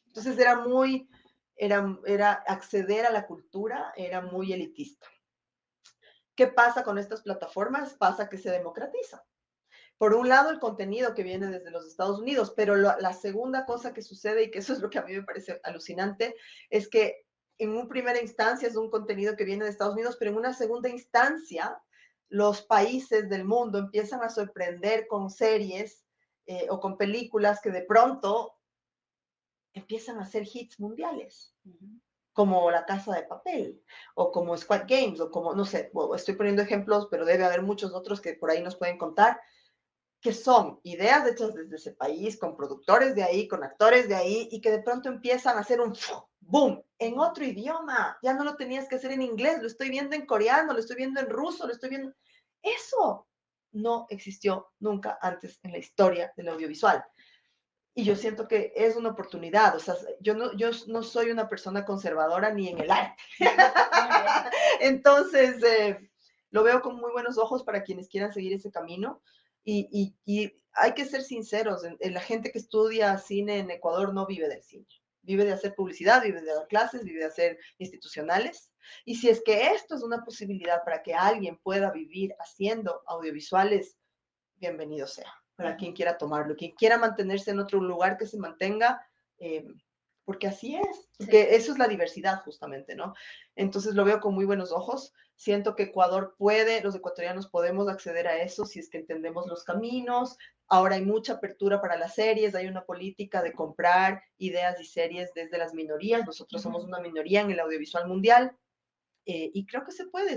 Entonces era acceder a la cultura, era muy elitista. ¿Qué pasa con estas plataformas? Pasa que se democratiza. por un lado, el contenido que viene desde los Estados Unidos, pero la segunda cosa que sucede, y que eso es lo que a mí me parece alucinante, es que en una primera instancia es un contenido que viene de Estados Unidos, pero en una segunda instancia los países del mundo empiezan a sorprender con series o con películas que de pronto empiezan a ser hits mundiales, como La Casa de Papel, o como Squid Games, o como, no sé, estoy poniendo ejemplos, pero debe haber muchos otros que por ahí nos pueden contar, que son ideas hechas desde ese país, con productores de ahí, con actores de ahí, y que de pronto empiezan a hacer un boom en otro idioma. Ya no lo tenías que hacer en inglés, lo estoy viendo en coreano, lo estoy viendo en ruso, lo estoy viendo... Eso no existió nunca antes en la historia del audiovisual. Y yo siento que es una oportunidad. O sea, yo no soy una persona conservadora ni en el arte. Entonces, lo veo con muy buenos ojos para quienes quieran seguir ese camino. Y hay que ser sinceros, la gente que estudia cine en Ecuador no vive del cine, vive de hacer publicidad, vive de dar clases, vive de hacer institucionales. Y si es que esto es una posibilidad para que alguien pueda vivir haciendo audiovisuales, bienvenido sea, para quien quiera tomarlo, quien quiera mantenerse en otro lugar que se mantenga, porque así es, porque sí. Eso es la diversidad justamente, ¿no? Entonces lo veo con muy buenos ojos, siento que Ecuador puede, los ecuatorianos podemos acceder a eso si es que entendemos los caminos. Ahora hay mucha apertura para las series, hay una política de comprar ideas y series desde las minorías, nosotros somos una minoría en el audiovisual mundial, y creo que se puede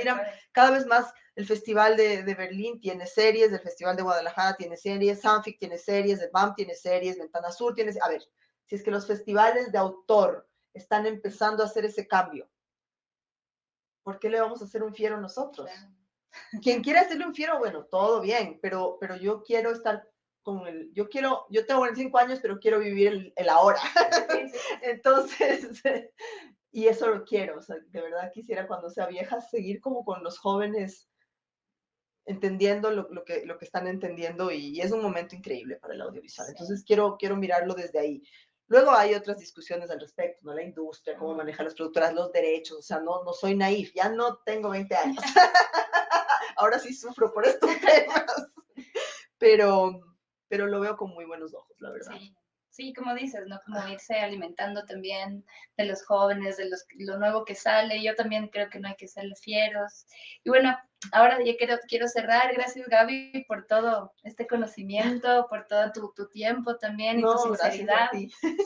ir a, cada vez más. El Festival de Berlín tiene series, el Festival de Guadalajara tiene series, Sanfic tiene series, el BAM tiene series, Ventana Sur tiene... A ver, si es que los festivales de autor están empezando a hacer ese cambio, ¿por qué le vamos a hacer un fiero nosotros? Claro. Quien quiera hacerle un fiero, bueno, todo bien, pero yo quiero estar con el... Yo tengo 25 años, pero quiero vivir el ahora. Sí, sí. Entonces... Y eso lo quiero, o sea, de verdad quisiera cuando sea vieja seguir como con los jóvenes entendiendo lo que están entendiendo, y es un momento increíble para el audiovisual. Entonces quiero mirarlo desde ahí. Luego hay otras discusiones al respecto, ¿no? La industria, cómo manejan las productoras, los derechos, o sea, no soy naif, ya no tengo 20 años. Ahora sí sufro por estos temas, pero lo veo con muy buenos ojos, la verdad. Sí. Sí, como dices, ¿no? Como irse alimentando también de los jóvenes, de lo nuevo que sale. Yo también creo que no hay que ser fieros. Y bueno, ahora ya quiero cerrar. Gracias, Gaby, por todo este conocimiento, por todo tu tiempo también y tu sinceridad.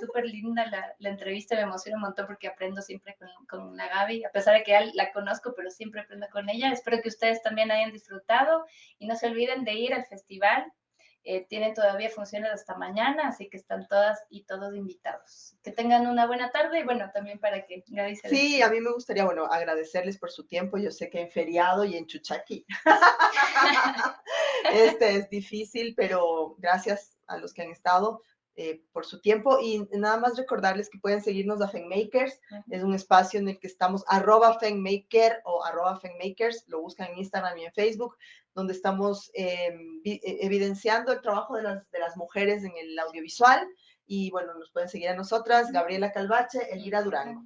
Súper linda la entrevista, me emociona un montón porque aprendo siempre con la Gaby, a pesar de que ya la conozco, pero siempre aprendo con ella. Espero que ustedes también hayan disfrutado y no se olviden de ir al festival. Tienen todavía funciones hasta mañana, así que están todas y todos invitados. Que tengan una buena tarde y bueno, también para que Gaby se despida. Sí, a mí me gustaría, bueno, agradecerles por su tiempo. Yo sé que en feriado y en Chuchaqui es difícil, pero gracias a los que han estado por su tiempo. Y nada más recordarles que pueden seguirnos a Fenmakers. Es un espacio en el que estamos @Fenmaker o @Fenmakers, lo buscan en Instagram y en Facebook, donde estamos evidenciando el trabajo de las mujeres en el audiovisual. Y bueno, nos pueden seguir a nosotras, Gabriela Calvache, Elvira Durango.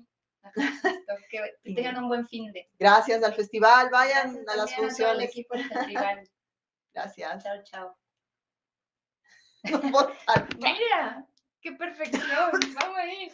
Que tengan un buen fin de. Gracias al festival, vayan gracias a las funciones. A todo el equipo del festival. Gracias. Chao, chao. No puedo saltar. Mira, qué perfección. Vamos a ir.